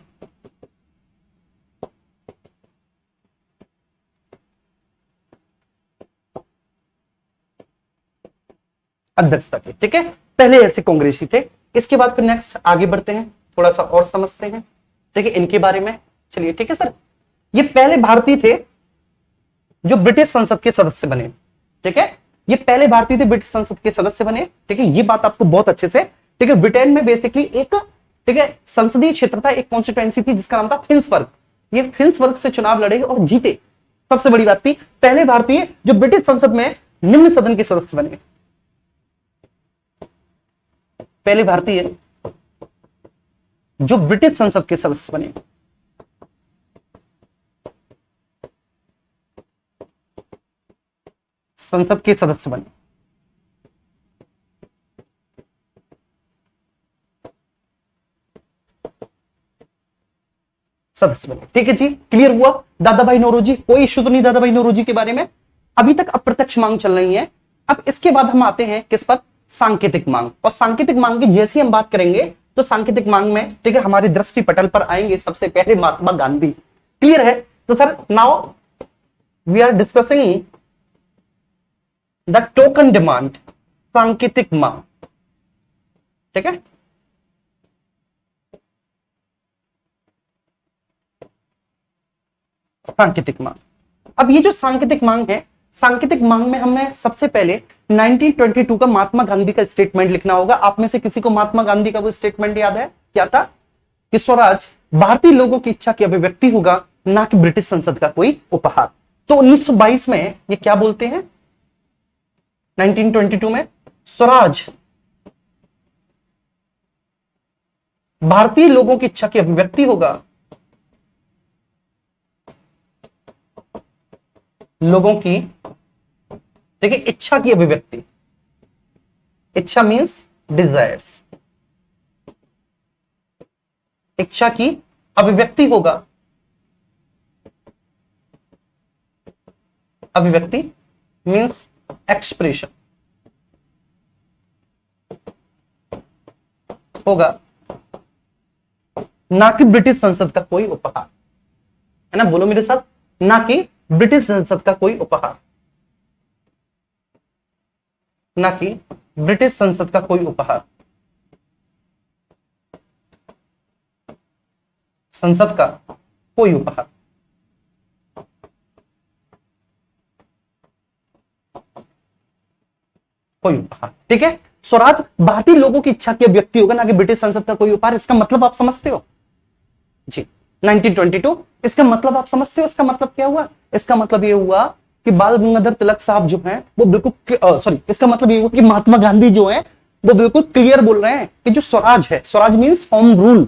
अध्यक्षता की, ठीक है, पहले ऐसे कांग्रेसी थे। इसके बाद फिर नेक्स्ट आगे बढ़ते हैं, थोड़ा सा और समझते हैं, ठीक है, इनके बारे में। चलिए, ठीक है सर, ये पहले भारतीय थे जो ब्रिटिश संसद के सदस्य बने। ठीक है, ये पहले भारतीय थे ब्रिटिश संसद के सदस्य बने। ठीक है, ये बात आपको बहुत अच्छे से, ठीक है, ब्रिटेन में बेसिकली एक, ठीक है, संसदीय क्षेत्र था, एक कॉन्स्टिट्यूएंसी थी जिसका नाम था फिंसबर्ग। ये फिंसबर्ग से चुनाव लड़े और जीते। सबसे बड़ी बात थी, पहले भारतीय जो ब्रिटिश संसद में निम्न सदन के सदस्य बने, पहले भारतीय जो ब्रिटिश संसद के सदस्य बने। संसद के सदस्य बने, सदस्य बने। ठीक है जी, क्लियर हुआ दादा भाई नौरोजी? कोई इश्यू तो नहीं दादा भाई नौरोजी के बारे में? अभी तक अप्रत्यक्ष मांग चल रही है। अब इसके बाद हम आते हैं किस पर? सांकेतिक मांग। और सांकेतिक मांग की जैसी हम बात करेंगे तो सांकेतिक मांग में, ठीक है, हमारे दृष्टि पटल पर आएंगे सबसे पहले महात्मा गांधी। क्लियर है? तो sir now we are discussing the token demand, सांकेतिक मांग। ठीक है, सांकेतिक मांग। अब ये जो सांकेतिक मांग है, सांकेतिक मांग में हमें सबसे पहले 1922 का महात्मा गांधी का स्टेटमेंट लिखना होगा। आप में से किसी को महात्मा गांधी का वो स्टेटमेंट याद है? क्या था? कि स्वराज भारतीय लोगों की इच्छा की अभिव्यक्ति होगा, ना कि ब्रिटिश संसद का कोई उपहार। तो 1922 में ये क्या बोलते हैं? 1922 में स्वराज भारतीय लोगों की इच्छा की अभिव्यक्ति होगा, लोगों की, ठीक है, इच्छा की अभिव्यक्ति। इच्छा मींस डिजायर्स, इच्छा की अभिव्यक्ति होगा। अभिव्यक्ति मींस एक्सप्रेशन होगा, ना कि ब्रिटिश संसद का कोई उपहार। है ना? बोलो मेरे साथ, ना कि ब्रिटिश संसद का कोई उपहार, ना कि ब्रिटिश संसद का कोई उपहार। संसद का कोई उपहार। कोई उपहार, ठीक है। स्वराज भारतीय लोगों की इच्छा की अभिव्यक्ति होगा, ना कि ब्रिटिश संसद का कोई उपहार। इसका मतलब आप समझते हो जी? 1922, इसका मतलब आप समझते हो? इसका मतलब क्या हुआ? इसका मतलब ये हुआ कि बाल गंगाधर तिलक साहब जो हैं वो बिल्कुल सॉरी, इसका मतलब ये हुआ कि महात्मा गांधी जो हैं वो बिल्कुल क्लियर बोल रहे हैं कि जो स्वराज है, Swaraj means home rule.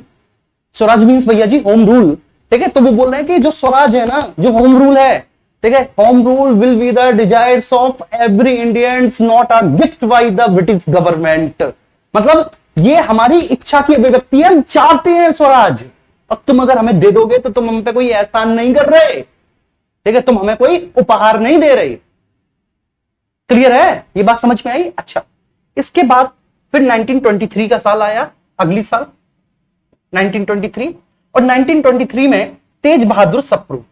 Swaraj means भैया जी होम रूल, ठीक है, तो वो बोल रहे हैं कि जो स्वराज है ना, जो होम रूल है, ठीक है, home rule will be the desires of every Indians, not a gift by the British government. मतलब ये हमारी इच्छा की अभिव्यक्ति है, हम चाहते हैं स्वराज, और तुम अगर हमें दे दोगे तो तुम हम पे कोई एहसान नहीं कर रहे, ठीक है, तुम हमें कोई उपहार नहीं दे रहे। क्लियर है, ये बात समझ में आई? अच्छा, इसके बाद फिर 1923 का साल आया, अगली साल 1923, और 1923 में तेज बहादुर सप्रू,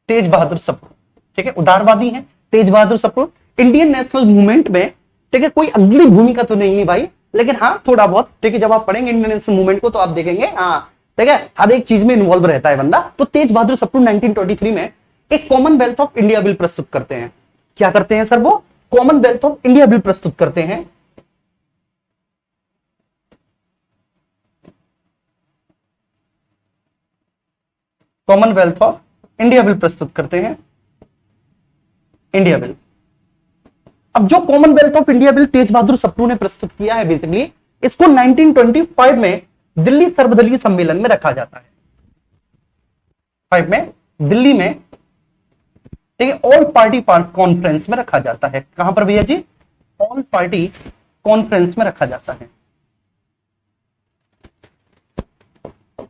तेज बहादुर सप्रू, ठीक है, उदारवादी हैं तेज बहादुर सप्रू। इंडियन नेशनल मूवमेंट में, ठीक है, कोई अगली भूमिका तो नहीं है भाई, लेकिन हाँ थोड़ा बहुत, ठीक है, जब आप पढ़ेंगे इंडियन नेशनल मूवमेंट को तो आप देखेंगे, हाँ ठीक है, हर एक चीज में इन्वॉल्व रहता है बंदा। तो तेज बहादुर सप्रू 1923 में एक कॉमनवेल्थ ऑफ इंडिया बिल प्रस्तुत करते हैं। क्या करते हैं सर? वो कॉमनवेल्थ ऑफ इंडिया बिल प्रस्तुत करते हैं। कॉमनवेल्थ ऑफ इंडिया बिल प्रस्तुत करते हैं, इंडिया बिल। अब जो कॉमनवेल्थ ऑफ इंडिया बिल तेज बहादुर सप्रू ने प्रस्तुत किया है, बेसिकली इसको 1925 में दिल्ली सर्वदलीय सम्मेलन में रखा जाता है, 5 में दिल्ली में, ठीक है, ऑल पार्टी कॉन्फ्रेंस में रखा जाता है। कहां पर भैया जी? ऑल पार्टी कॉन्फ्रेंस में रखा जाता है,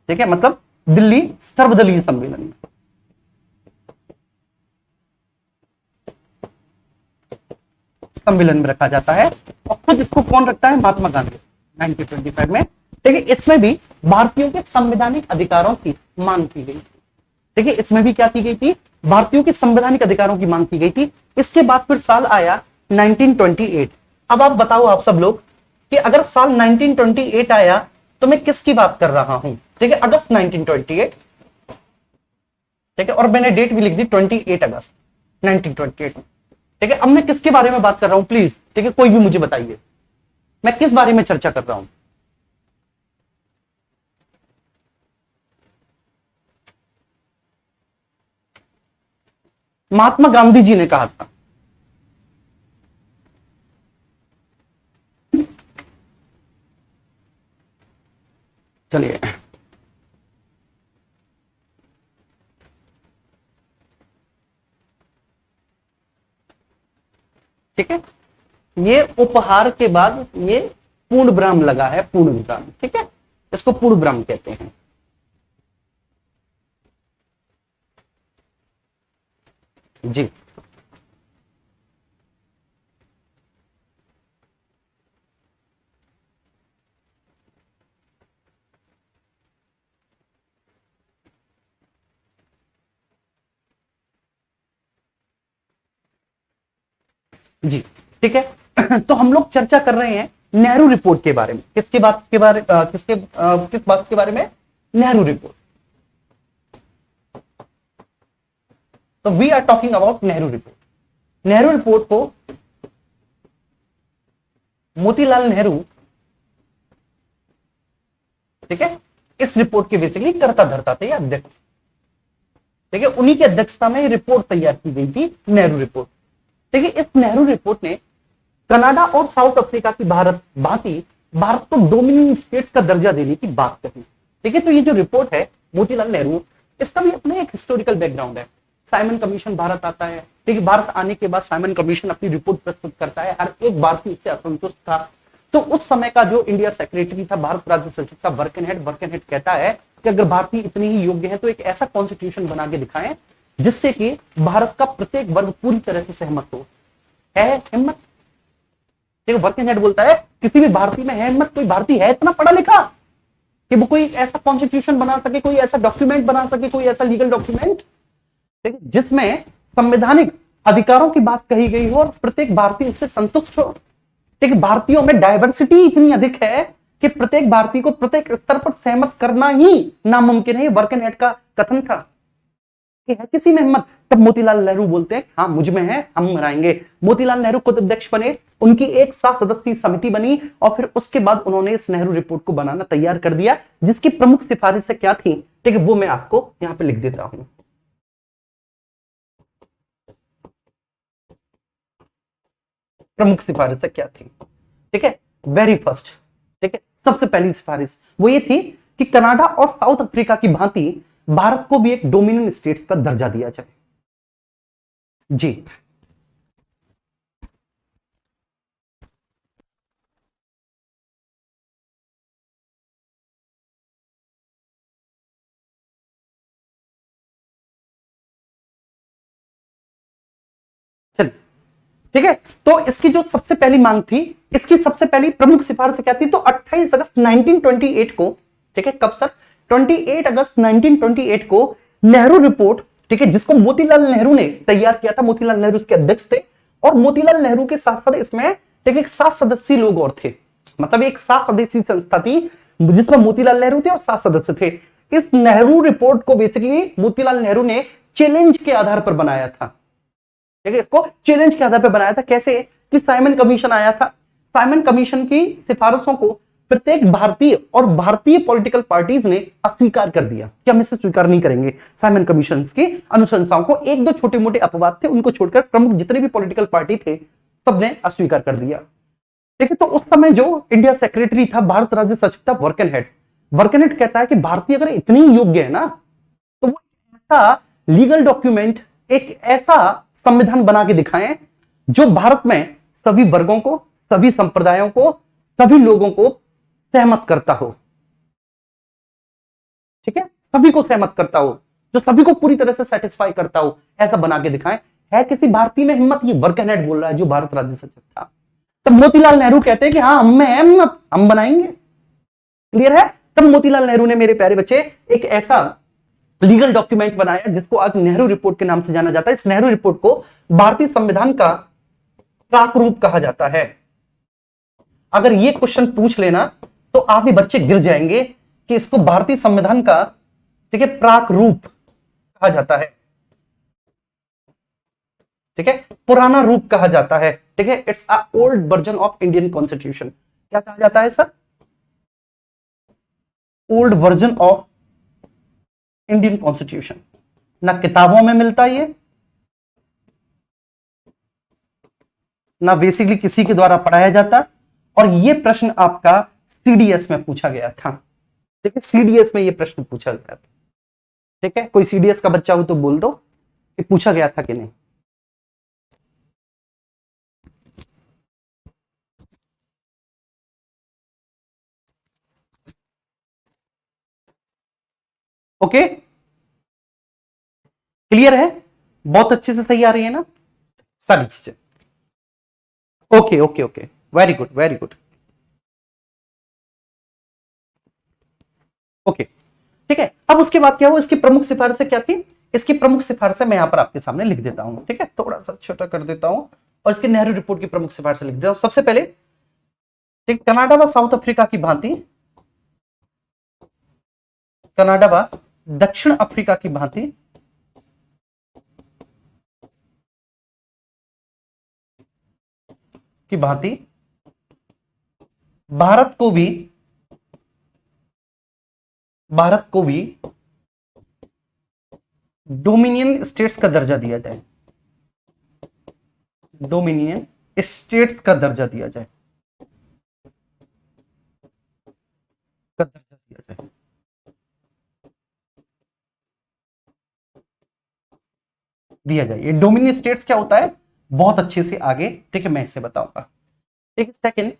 ठीक है, मतलब दिल्ली सर्वदलीय सम्मेलन में। सम्मेलन में रखा जाता है, और खुद इसको कौन रखता है? महात्मा गांधी, 1925 में, ठीक है। इसमें भी भारतीयों के संवैधानिक अधिकारों की मांग की गई, ठीक है, इसमें भी क्या की गई थी? भारतीयों के संवैधानिक अधिकारों की मांग की गई थी। इसके बाद फिर साल आया 1928। अब आप बताओ, आप सब लोग, कि अगर साल 1928 आया तो मैं किसकी बात कर रहा हूं? ठीक है, अगस्त 1928, ठीक है, और मैंने डेट भी लिख दी 28 अगस्त 1928 में, ठीक है। अब मैं किसके बारे में बात कर रहा हूं प्लीज? ठीक है, कोई भी मुझे बताइए, मैं किस बारे में चर्चा कर रहा हूं? महात्मा गांधी जी ने कहा था, चलिए, ठीक है, ये उपहार के बाद ये पूर्ण विराम लगा है, पूर्ण विराम, ठीक है, इसको पूर्ण विराम कहते हैं। जी, जी, ठीक है। तो हम लोग चर्चा कर रहे हैं नेहरू रिपोर्ट के बारे में। किसके बात के बारे किस बात के बारे में? नेहरू रिपोर्ट। तो we are talking about Nehru report. Nehru report को मोतीलाल नेहरू, ठीक है, इस रिपोर्ट के बेसिकली कर्ता धर्ता थे, अध्यक्ष, ठीक है, उन्हीं की अध्यक्षता में रिपोर्ट तैयार की गई थी, नेहरू रिपोर्ट। ठीक है, इस नेहरू रिपोर्ट ने कनाडा और साउथ अफ्रीका की भारत को डोमिनियन स्टेट्स का दर्जा देने की बात कही। ठीक है, तो ये जो रिपोर्ट है मोतीलाल नेहरू, इसका भी अपना एक हिस्टोरिकल बैकग्राउंड है। साइमन कमीशन भारत आता है, ठीक है, भारत आने के बाद साइमन कमीशन अपनी रिपोर्ट प्रस्तुत करता है, हर एक भारतीय इससे असंतुष्ट था। तो उस समय का जो इंडिया सेक्रेटरी था, भारत राज्य सचिव था, बर्कनहेड कहता है कि अगर भारतीय इतने ही योग्य है तो एक ऐसा कॉन्स्टिट्यूशन बना के दिखाएं जिससे कि भारत का प्रत्येक वर्ग पूरी तरह से सहमत हो। है हिम्मत? देखो, बर्कनहेड बोलता है किसी भी भारतीय में है हिम्मत? कोई भारतीय है इतना पढ़ा लिखा कि वो कोई ऐसा कॉन्स्टिट्यूशन बना सके, कोई ऐसा डॉक्यूमेंट बना सके, कोई ऐसा लीगल डॉक्यूमेंट, ठीक है, जिसमें संवैधानिक अधिकारों की बात कही गई हो और प्रत्येक भारतीय इससे संतुष्ट हो। ठीक है, भारतीयों में डायवर्सिटी इतनी अधिक है कि प्रत्येक भारतीय को प्रत्येक स्तर पर सहमत करना ही नामुमकिन है। बर्कनहेड का कथन था कि है किसी में हिम्मत। तब मोतीलाल नेहरू बोलते हैं हाँ मुझ में है, हम मनाएंगे। मोतीलाल नेहरू खुद अध्यक्ष बने, उनकी एक 7 सदस्यीय समिति बनी और फिर उसके बाद उन्होंने इस नेहरू रिपोर्ट को बनाना तैयार कर दिया, जिसकी प्रमुख सिफारिशें क्या थी, ठीक है, वो मैं आपको यहां पे लिख देता हूं। प्रमुख सिफारिशें क्या थी? ठीक है, वेरी फर्स्ट, ठीक है, सबसे पहली सिफारिश वो ये थी कि कनाडा और साउथ अफ्रीका की भांति भारत को भी एक डोमिनियन स्टेट्स का दर्जा दिया जाए। जी चलिए ठीक है। तो इसकी जो सबसे पहली मांग थी, इसकी सबसे पहली प्रमुख सिफारिश क्या थी? तो 28 अगस्त 1928 को, ठीक है, कब सर? 28 अगस्त 1928 को नेहरू रिपोर्ट, ठीक है, जिसको मोतीलाल नेहरू ने तैयार किया था। मोतीलाल नेहरू इसके अध्यक्ष थे और मोतीलाल नेहरू के साथ साथ इसमें, ठीक है, 7 सदस्यीय लोग और थे। मतलब एक 7 सदस्यीय संस्था थी जिसमें मोतीलाल नेहरू थे और 7 सदस्य थे। इस नेहरू रिपोर्ट को बेसिकली मोतीलाल नेहरू ने चैलेंज के आधार पर बनाया था। ठीक है, इसको चैलेंज के आधार पर बनाया था। कैसे? कि साइमन कमीशन आया था। साइमन कमीशन की सिफारिशों को प्रत्येक भारतीय और भारतीय पॉलिटिकल पार्टीज ने अस्वीकार कर दिया कि हम इसे स्वीकार नहीं करेंगे। साइमन कमीशन की अनुशंसाओं को, एक दो छोटे मोटे अपवाद थे, उनको छोड़कर प्रमुख जितने भी पॉलिटिकल पार्टी थे सबने अस्वीकार कर दिया। ठीक है, तो उस समय जो इंडिया सेक्रेटरी था, भारत राज्य सचिव था वर्कनहेड। वर्कनहेड कहता है कि भारतीय अगर इतनी योग्य है ना, तो वो ऐसा लीगल डॉक्यूमेंट, एक ऐसा संविधान बना के दिखाएं जो भारत में सभी वर्गों को, सभी संप्रदायों को, सभी लोगों को सहमत करता हो। ठीक है, सभी को सहमत करता हो, जो सभी को पूरी तरह से सेटिस्फाई करता हो, ऐसा बना के दिखाएं। है किसी भारतीय में हिम्मत? ये वर्कनहेड बोल रहा है, जो भारत राज्य सचिव था। तब मोतीलाल नेहरू कहते हैं कि हाँ, हम में है हिम्मत, हम बनाएंगे। क्लियर है? तब मोतीलाल नेहरू ने, मेरे प्यारे बच्चे, एक ऐसा लीगल डॉक्यूमेंट बनाया जिसको आज नेहरू रिपोर्ट के नाम से जाना जाता है। इस नेहरू रिपोर्ट को भारतीय संविधान का प्राक रूप कहा जाता है। अगर ये क्वेश्चन पूछ लेना तो आधे बच्चे गिर जाएंगे कि इसको भारतीय संविधान का, ठीक है, प्राक रूप कहा जाता है। ठीक है, पुराना रूप कहा जाता है। ठीक है, it's a old version of Indian constitution. क्या कहा जाता है sir? Old version of Indian constitution. ना किताबों में मिलता ये, ना बेसिकली किसी के द्वारा पढ़ाया जाता, और ये प्रश्न आपका सीडीएस में पूछा गया था। ठीक है, सीडीएस में ये प्रश्न पूछा गया था। ठीक है, कोई सीडीएस का बच्चा हो तो बोल दो कि पूछा गया था कि नहीं। ओके, क्लियर है? बहुत अच्छे से सही आ रही है ना सारी चीजें? Okay okay okay, very good very good. Okay, ठीक है। अब उसके बाद क्या हुआ? इसकी प्रमुख सिफारिशें क्या थी? इसकी प्रमुख सिफारिशें मैं यहां पर आपके सामने लिख देता हूं। ठीक है, थोड़ा सा छोटा कर देता हूं और इसके नेहरू रिपोर्ट की प्रमुख सिफारिशें लिख देता हूं। सबसे पहले, ठीक, कनाडा व साउथ अफ्रीका की भांति, कनाडा व दक्षिण अफ्रीका की भांति भारत को भी डोमिनियन स्टेट्स का दर्जा दिया जाए। डोमिनियन स्टेट्स का दर्जा दिया जाए, दिया जाए। ये डोमिनियन स्टेट्स क्या होता है, बहुत अच्छे से आगे, ठीक है, मैं इसे बताऊंगा। ठीक है, सेकंड,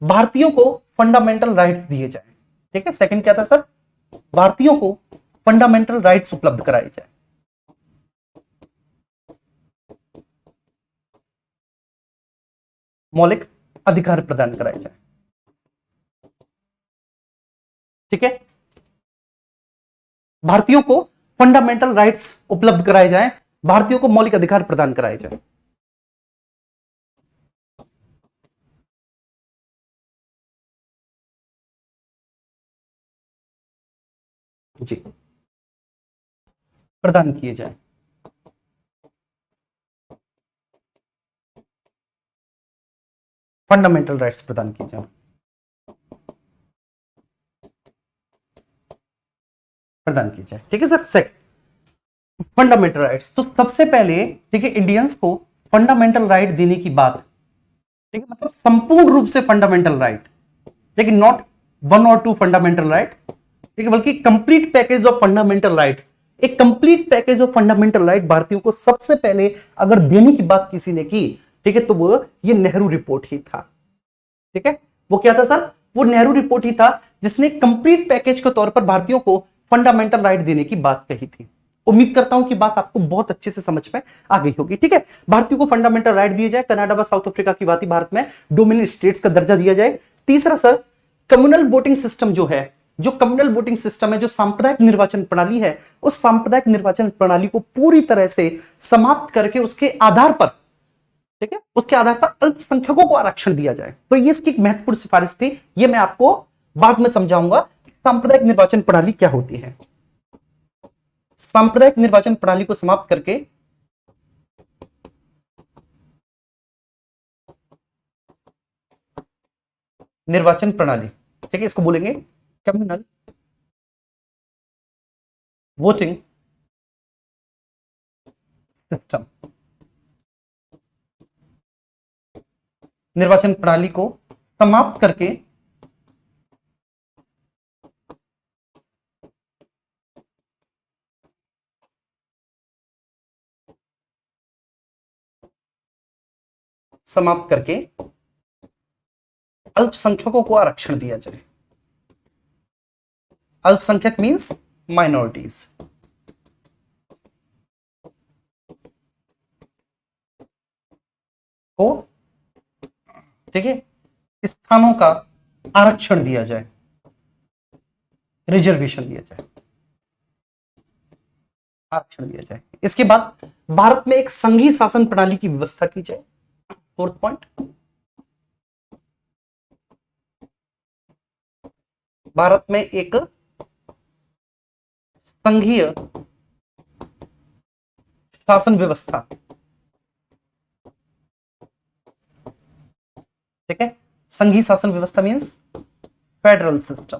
भारतीयों को फंडामेंटल राइट्स दिए जाए। ठीक है, सेकंड क्या था सर? भारतीयों को फंडामेंटल राइट्स उपलब्ध कराए जाए। मौलिक अधिकार प्रदान कराए जाए। ठीक है, भारतीयों को फंडामेंटल राइट्स उपलब्ध कराए जाए, भारतीयों को मौलिक अधिकार प्रदान कराए जाए। जी, प्रदान किए जाए। फंडामेंटल राइट्स प्रदान किए जाए, प्रदान किए जाए। ठीक है सर, सेकंड फंडामेंटल राइट्स। तो सबसे पहले, ठीक है, इंडियंस को फंडामेंटल राइट देने की बात, ठीक है, मतलब संपूर्ण रूप से फंडामेंटल राइट, लेकिन नॉट वन और टू फंडामेंटल राइट, ठीक है, बल्कि complete package of fundamental right. एक complete package of fundamental right भारतीयों को सबसे पहले अगर देने की बात किसी ने की, ठीक है, तो वो ये नेहरू रिपोर्ट ही था। ठीक है, वो क्या था सर? वो नेहरू रिपोर्ट ही था जिसने कंप्लीट पैकेज के तौर पर भारतीयों को फंडामेंटल राइट देने की बात कही थी। उम्मीद करता हूं कि बात आपको बहुत अच्छे से समझ में आ गई होगी। ठीक है, भारतीयों को फंडामेंटल राइट दिए जाए, कनाडा व साउथ अफ्रीका की बात भारत में डोमिनियन स्टेट्स का दर्जा दिया जाए। तीसरा सर, कम्युनल वोटिंग सिस्टम जो है, जो कम्युनल वोटिंग सिस्टम है, जो सांप्रदायिक निर्वाचन प्रणाली है, उस सांप्रदायिक निर्वाचन प्रणाली को पूरी तरह से समाप्त करके उसके आधार पर, ठीक है, उसके आधार पर अल्पसंख्यकों को आरक्षण दिया जाए। तो ये इसकी एक महत्वपूर्ण सिफारिश थी। ये मैं आपको बाद में समझाऊंगा कि सांप्रदायिक निर्वाचन प्रणाली क्या होती है। सांप्रदायिक निर्वाचन प्रणाली को समाप्त करके निर्वाचन प्रणाली, ठीक है, इसको बोलेंगे कम्युनल वोटिंग सिस्टम। निर्वाचन प्रणाली को समाप्त करके अल्पसंख्यकों को आरक्षण दिया जाए। अल्पसंख्यक मींस माइनॉरिटीज को, ठीक है, स्थानों का आरक्षण दिया जाए, रिजर्वेशन दिया जाए, आरक्षण दिया जाए। इसके बाद भारत में एक संघीय शासन प्रणाली की व्यवस्था की जाए। फोर्थ पॉइंट, भारत में एक संघीय शासन व्यवस्था, ठीक है, संघीय शासन व्यवस्था means federal system.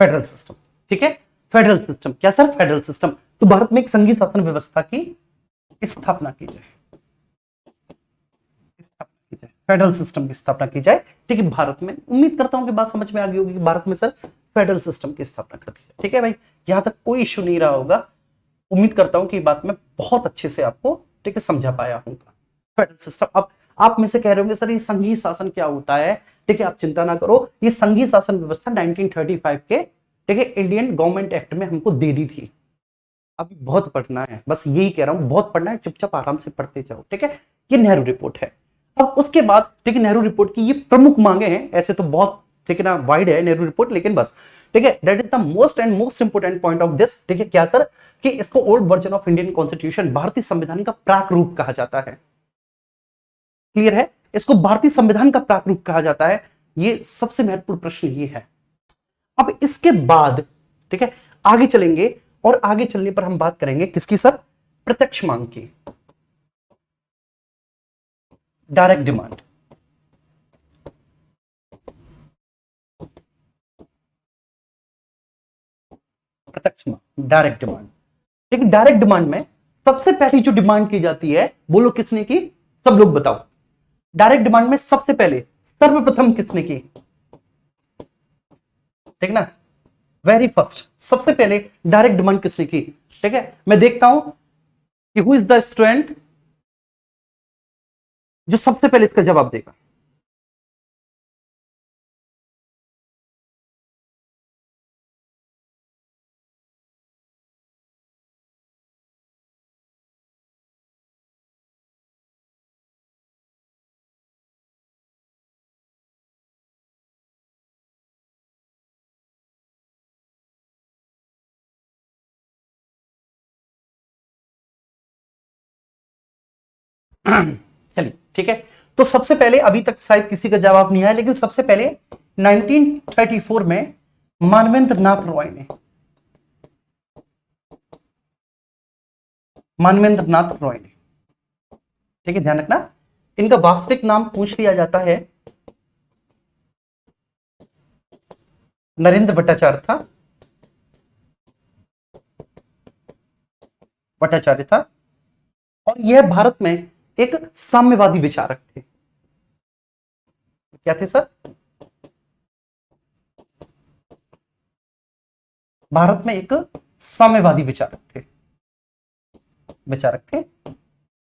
Federal system, ठीक है, फेडरल सिस्टम क्या सर? Federal system. तो भारत में एक संघीय शासन व्यवस्था की स्थापना की जाए, फेडरल सिस्टम की स्थापना की जाए। ठीक है, भारत में, उम्मीद करता हूं कि बात समझ में आ गई होगी कि भारत में सर फेडरल सिस्टम की स्थापना कर दी जाए। ठीक है भाई, यहां तक कोई इश्यू नहीं रहा होगा। उम्मीद करता हूं कि बात में बहुत अच्छे से आपको, ठीक है, समझा पाया होगा। Federal system. अब आप में से कह रहे होंगे सर ये संघीय शासन क्या होता है? ठीक है, आप चिंता ना करो, ये संघीय शासन व्यवस्था 1935 के, ठीक है, इंडियन गवर्नमेंट एक्ट में हमको दे दी थी। अभी बहुत पढ़ना है, बस यही कह रहा हूं, बहुत पढ़ना है, चुपचाप आराम से पढ़ते जाओ। ठीक है, ये नेहरू रिपोर्ट है। अब उसके बाद, ठीक है, नेहरू रिपोर्ट की ये प्रमुख मांगे हैं, ऐसे तो बहुत, ठीक है ना, वाइड है नेहरू रिपोर्ट, लेकिन बस, ठीक है, that is the most and most important point of this. ठीक है, क्या सर? कि इसको old version of Indian constitution, भारतीय संविधान का प्राक रूप कहा जाता है। क्लियर है? इसको भारतीय संविधान का प्राक रूप कहा जाता है। ये सबसे महत्वपूर्ण प्रश्न ये है। अब इसके बाद, ठीक है, आगे चलेंगे और आगे चलने पर हम बात करेंगे किसकी सर? प्रत्यक्ष मांग की, डायरेक्ट डिमांड। प्रत्यक्ष मांग, डायरेक्ट डिमांड। ठीक है, डायरेक्ट डिमांड में सबसे पहली जो डिमांड की जाती है, बोलो किसने की? सब लोग बताओ। डायरेक्ट डिमांड में सबसे पहले, सर्वप्रथम किसने की? ठीक ना, वेरी फर्स्ट, सबसे पहले डायरेक्ट डिमांड किसने की? ठीक है, मैं देखता हूं कि हु इज द स्टूडेंट जो सबसे पहले इसका जवाब देगा। चलिए, ठीक है, तो सबसे पहले, अभी तक शायद किसी का जवाब नहीं आया, लेकिन सबसे पहले 1934 में मानवेंद्र नाथ रॉय ने, मानवेंद्र नाथ रॉय ने, ठीक है, ध्यान रखना, इनका वास्तविक नाम पूछ लिया जाता है, नरेंद्र भट्टाचार्य था, भट्टाचार्य था, और यह भारत में एक साम्यवादी विचारक थे। क्या थे सर? भारत में एक साम्यवादी विचारक थे।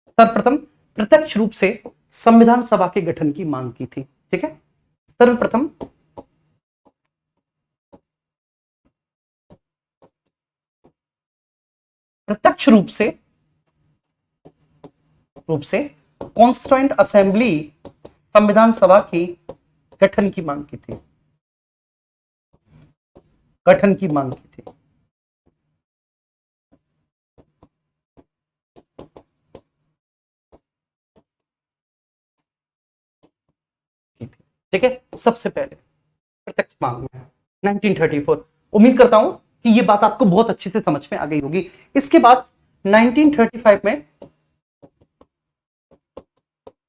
सर्वप्रथम प्रत्यक्ष रूप से संविधान सभा के गठन की मांग की थी। ठीक है, सर्वप्रथम प्रत्यक्ष रूप से कॉन्स्टिट्यूएंट असेंबली संविधान सभा की गठन की मांग की थी। ठीक है, सबसे पहले प्रत्यक्ष मांग में 1934। उम्मीद करता हूं कि यह बात आपको बहुत अच्छे से समझ में आ गई होगी। इसके बाद 1935 में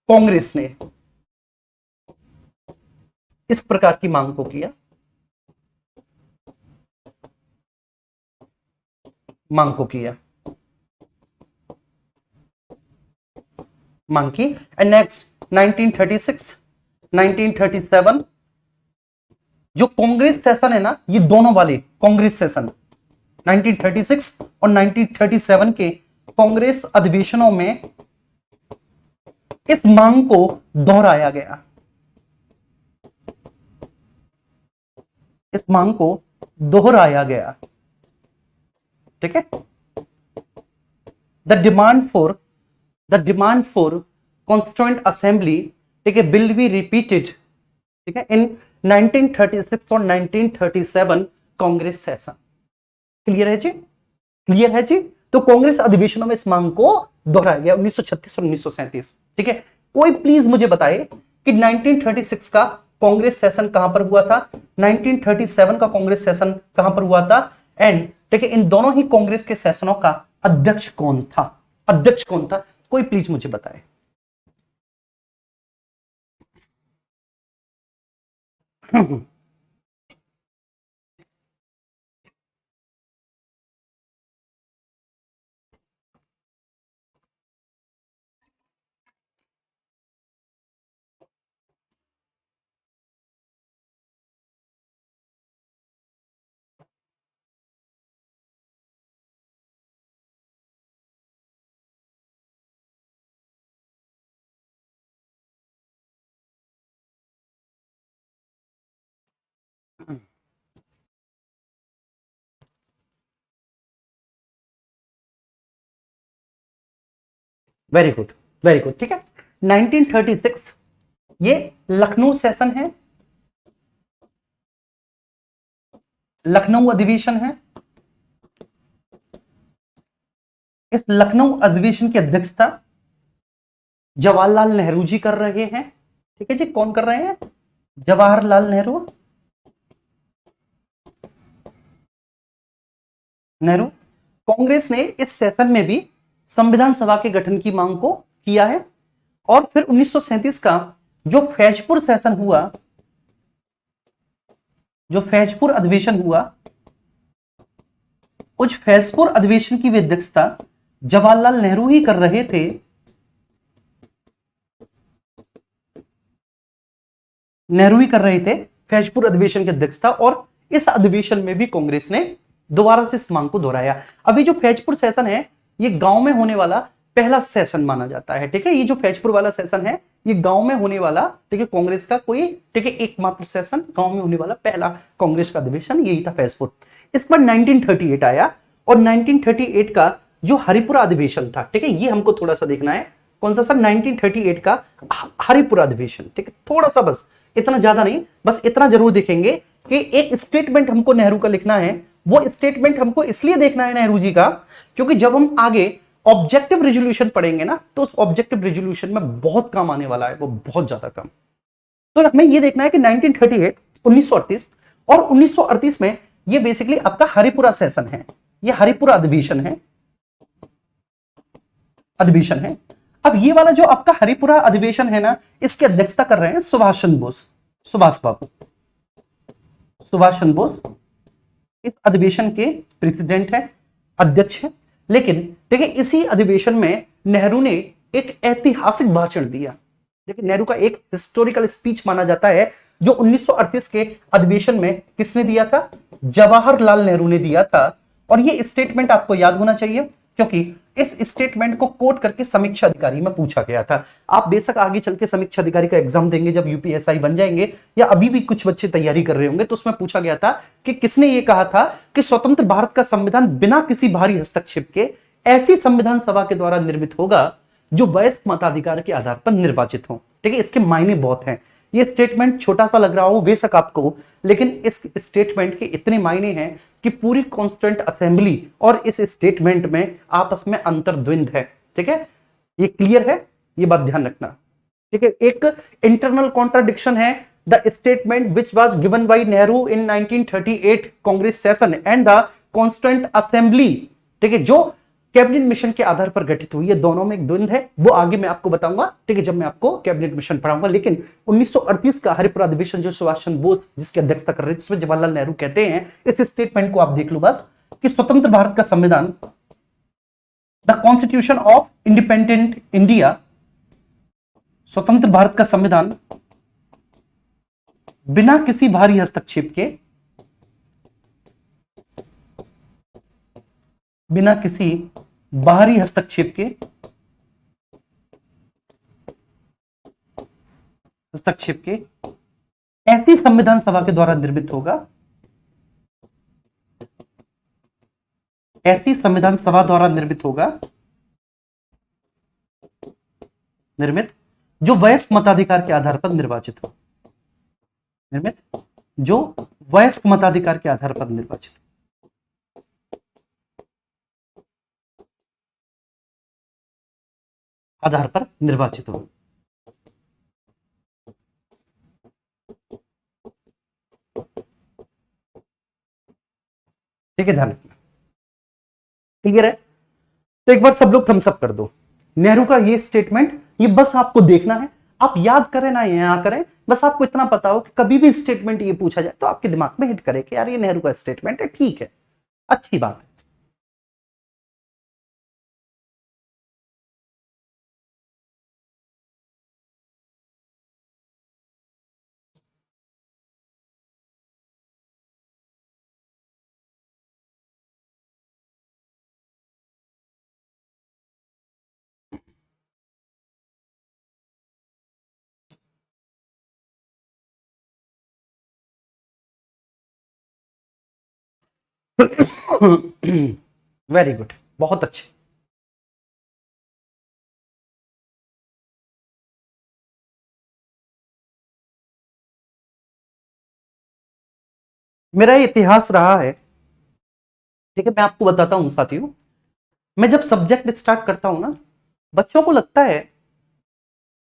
कांग्रेस ने इस प्रकार की मांग को किया, मांग की। एंड नेक्स्ट 1936, 1937 जो कांग्रेस सेशन है ना, ये दोनों वाले कांग्रेस सेशन 1936 और 1937 के कांग्रेस अधिवेशनों में इस मांग को दोहराया गया। ठीक है, the demand for constituent assembly, ठीक है, विल बी रिपीटेड, ठीक है, इन 1936 और 1937 कांग्रेस सेशन। क्लियर है जी? तो कांग्रेस अधिवेशनों में इस मांग को दोहराया गया 1936 और 1937। ठीक है, कोई प्लीज मुझे बताए कि 1936 का कांग्रेस सेशन कहां पर हुआ था, 1937 का कांग्रेस सेशन कहां पर हुआ था, एंड ठीक है, इन दोनों ही कांग्रेस के सेशनों का अध्यक्ष कौन था? कोई प्लीज मुझे बताए। वेरी गुड, ठीक है। 1936 ये लखनऊ सेशन है, लखनऊ अधिवेशन है। इस लखनऊ अधिवेशन की अध्यक्षता जवाहरलाल नेहरू जी कर रहे हैं। ठीक है जी, कौन कर रहे हैं? जवाहरलाल नेहरू। कांग्रेस ने इस सेशन में भी संविधान सभा के गठन की मांग को किया है। और फिर 1937 का जो फैजपुर सेशन हुआ, जो फैजपुर अधिवेशन हुआ, उस फैजपुर अधिवेशन की अध्यक्षता जवाहरलाल नेहरू ही कर रहे थे। फैजपुर अधिवेशन की अध्यक्षता। और इस अधिवेशन में भी कांग्रेस ने दोबारा से इस मांग को दोहराया। अभी जो फैजपुर सेशन है, ये गांव में होने वाला पहला सेशन माना जाता है। ठीक है, ये जो फैजपुर वाला सेशन है, ये गांव में होने वाला, ठीक है, कांग्रेस का कोई, ठीक है, एकमात्र सेशन, गांव में होने वाला पहला कांग्रेस का अधिवेशन यही था, फैजपुर। इस पर 1938 आया। और 1938 का जो हरिपुरा अधिवेशन था, ठीक है, ये हमको थोड़ा सा देखना है। कौन सा सर? 1938 का हरिपुरा अधिवेशन। ठीक है, थोड़ा सा, बस इतना ज्यादा नहीं, बस इतना जरूर देखेंगे कि एक स्टेटमेंट हमको नेहरू का लिखना है। वो स्टेटमेंट हमको इसलिए देखना है नेहरू जी का, क्योंकि जब हम आगे ऑब्जेक्टिव रेजोल्यूशन पढ़ेंगे ना, तो उस ऑब्जेक्टिव रेजोल्यूशन में बहुत काम आने वाला है, वो बहुत ज्यादा काम। तो हमें ये देखना है कि 1938, 1938 और 1938 में ये बेसिकली आपका हरिपुरा सेशन है, ये हरिपुरा अधिवेशन है। अब ये वाला जो आपका हरिपुरा अधिवेशन है ना, इसकी अध्यक्षता कर रहे हैं सुभाष चंद्र बोस। इस अधिवेशन के प्रेसिडेंट है, अध्यक्ष है। लेकिन ठीक है, इसी अधिवेशन में नेहरू ने एक ऐतिहासिक भाषण दिया। देखिए नेहरू का एक हिस्टोरिकल स्पीच माना जाता है जो 1938 के अधिवेशन में किसने दिया था, जवाहरलाल नेहरू ने दिया था। और ये स्टेटमेंट आपको याद होना चाहिए क्योंकि इस स्टेटमेंट को कोट करके समीक्षा अधिकारी में पूछा गया था। आप बेशक आगे चल के समीक्षा अधिकारी का एग्जाम देंगे जब यूपीएसआई बन जाएंगे, या अभी भी कुछ बच्चे तैयारी कर रहे होंगे, तो उसमें पूछा गया था कि किसने ये कहा था कि स्वतंत्र भारत का संविधान बिना किसी बाहरी हस्तक्षेप के ऐसी संविधान सभा के द्वारा निर्मित होगा जो वयस्क मताधिकार के आधार पर निर्वाचित हो। ठीक है, इसके मायने बहुत हैं। ये स्टेटमेंट छोटा सा लग रहा हो बेशक आपको, लेकिन इस स्टेटमेंट के इतने मायने हैं कि पूरी कॉन्स्टिट्यूएंट असेंबली और इस स्टेटमेंट में आपस में अंतर्द्वंद है। ठीक है, ये क्लियर है, ये बात ध्यान रखना। ठीक है, एक इंटरनल कॉन्ट्राडिक्शन है। The statement which was given by Nehru in 1938 Congress session and the constituent assembly, ठीक है, जो कैबिनेट मिशन के आधार पर गठित हुई है, दोनों में एक द्वंद है। वो आगे मैं आपको बताऊंगा, ठीक है, जब मैं आपको कैबिनेट मिशन पढ़ाऊंगा। लेकिन 1938 का हरिपुर अधिवेशन जो सुभाष चंद्र बोस जिसकी अध्यक्षता कर रहे थे, उसमें जवाहरलाल नेहरू कहते हैं, इस स्टेटमेंट को आप देख लो बस, कि स्वतंत्र भारत का संविधान, the constitution of independent India, स्वतंत्र भारत का संविधान बिना किसी बाहरी हस्तक्षेप के, बिना किसी बाहरी हस्तक्षेप के ऐसी संविधान सभा के द्वारा निर्मित होगा, ऐसी संविधान सभा द्वारा निर्मित होगा, निर्मित जो वयस्क मताधिकार के आधार पर निर्वाचित हो, निर्मित जो वयस्क मताधिकार के आधार पर निर्वाचित, आधार पर निर्वाचित हो। ठीक है, ध्यान रखना, क्लियर है। तो एक बार सब लोग थम्स अप कर दो। नेहरू का ये स्टेटमेंट, ये बस आपको देखना है, आप याद करें ना यहां करें, बस आपको इतना पता हो कि कभी भी स्टेटमेंट ये पूछा जाए तो आपके दिमाग में हिट करे कि यार ये नेहरू का स्टेटमेंट है, ठीक है, अच्छी बात है। वेरी गुड, बहुत अच्छे। मेरा इतिहास रहा है, ठीक है, मैं आपको बताता हूं साथियों। मैं जब सब्जेक्ट स्टार्ट करता हूं ना, बच्चों को लगता है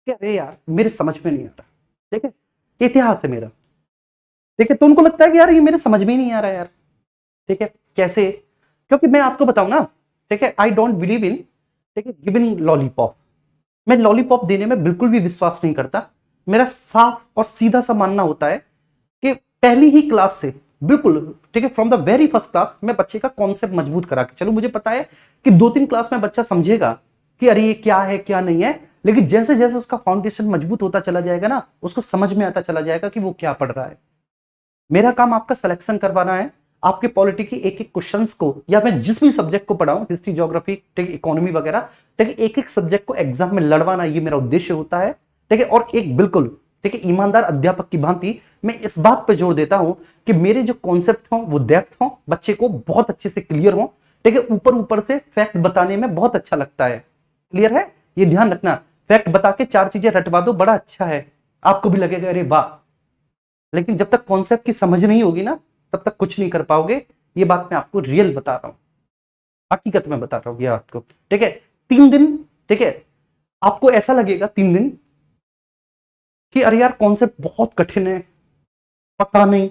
कि अरे यार मेरे समझ में नहीं आ रहा, ठीक है, इतिहास है मेरा, ठीक है, तो उनको लगता है कि यार ये मेरे समझ में ही नहीं आ रहा यार। ठीक है, कैसे, क्योंकि मैं आपको बताऊं ना, ठीक है, आई डोंट बिलीव इन, ठीक है, गिविंग लॉलीपॉप। मैं लॉलीपॉप देने में बिल्कुल भी विश्वास नहीं करता। मेरा साफ और सीधा सा मानना होता है कि पहली ही क्लास से, बिल्कुल, ठीक है, from the very first class मैं बच्चे का कॉन्सेप्ट मजबूत करा के चलो। मुझे पता है कि 2-3 क्लास में बच्चा समझेगा कि अरे ये क्या है क्या नहीं है, लेकिन जैसे जैसे उसका फाउंडेशन मजबूत होता चला जाएगा ना, उसको समझ में आता चला जाएगा कि वो क्या पढ़ रहा है। मेरा काम आपका सिलेक्शन करवाना है, आपके पॉलिटी की एक एक क्वेश्चंस को, या मैं जिस भी सब्जेक्ट को पढ़ाऊं, हिस्ट्री, ज्योग्राफी, ठीक है, इकोनॉमी वगैरह, ठीक है, एक एक सब्जेक्ट को एग्जाम में लड़वाना, ये मेरा उद्देश्य होता है। ठीक है, और एक बिल्कुल, ठीक है, ईमानदार अध्यापक की भांति मैं इस बात पर जोर देता हूं कि मेरे जो कॉन्सेप्ट हो वो डेप्थ हो, बच्चे को बहुत अच्छे से क्लियर हो। ठीक है, ऊपर ऊपर से फैक्ट बताने में बहुत अच्छा लगता है, क्लियर है, ये ध्यान रखना। फैक्ट बता के 4 चीजें रटवा दो, बड़ा अच्छा है, आपको भी लगेगा अरे वाह, लेकिन जब तक कॉन्सेप्ट की समझ नहीं होगी ना, तब तक कुछ नहीं कर पाओगे। ये बात मैं आपको रियल बता रहा हूं, हकीकत में बता रहा हूं ये आपको। ठीक है, 3 दिन, ठीक है, आपको ऐसा लगेगा 3 दिन कि अरे यार कॉन्सेप्ट बहुत कठिन है, पता नहीं,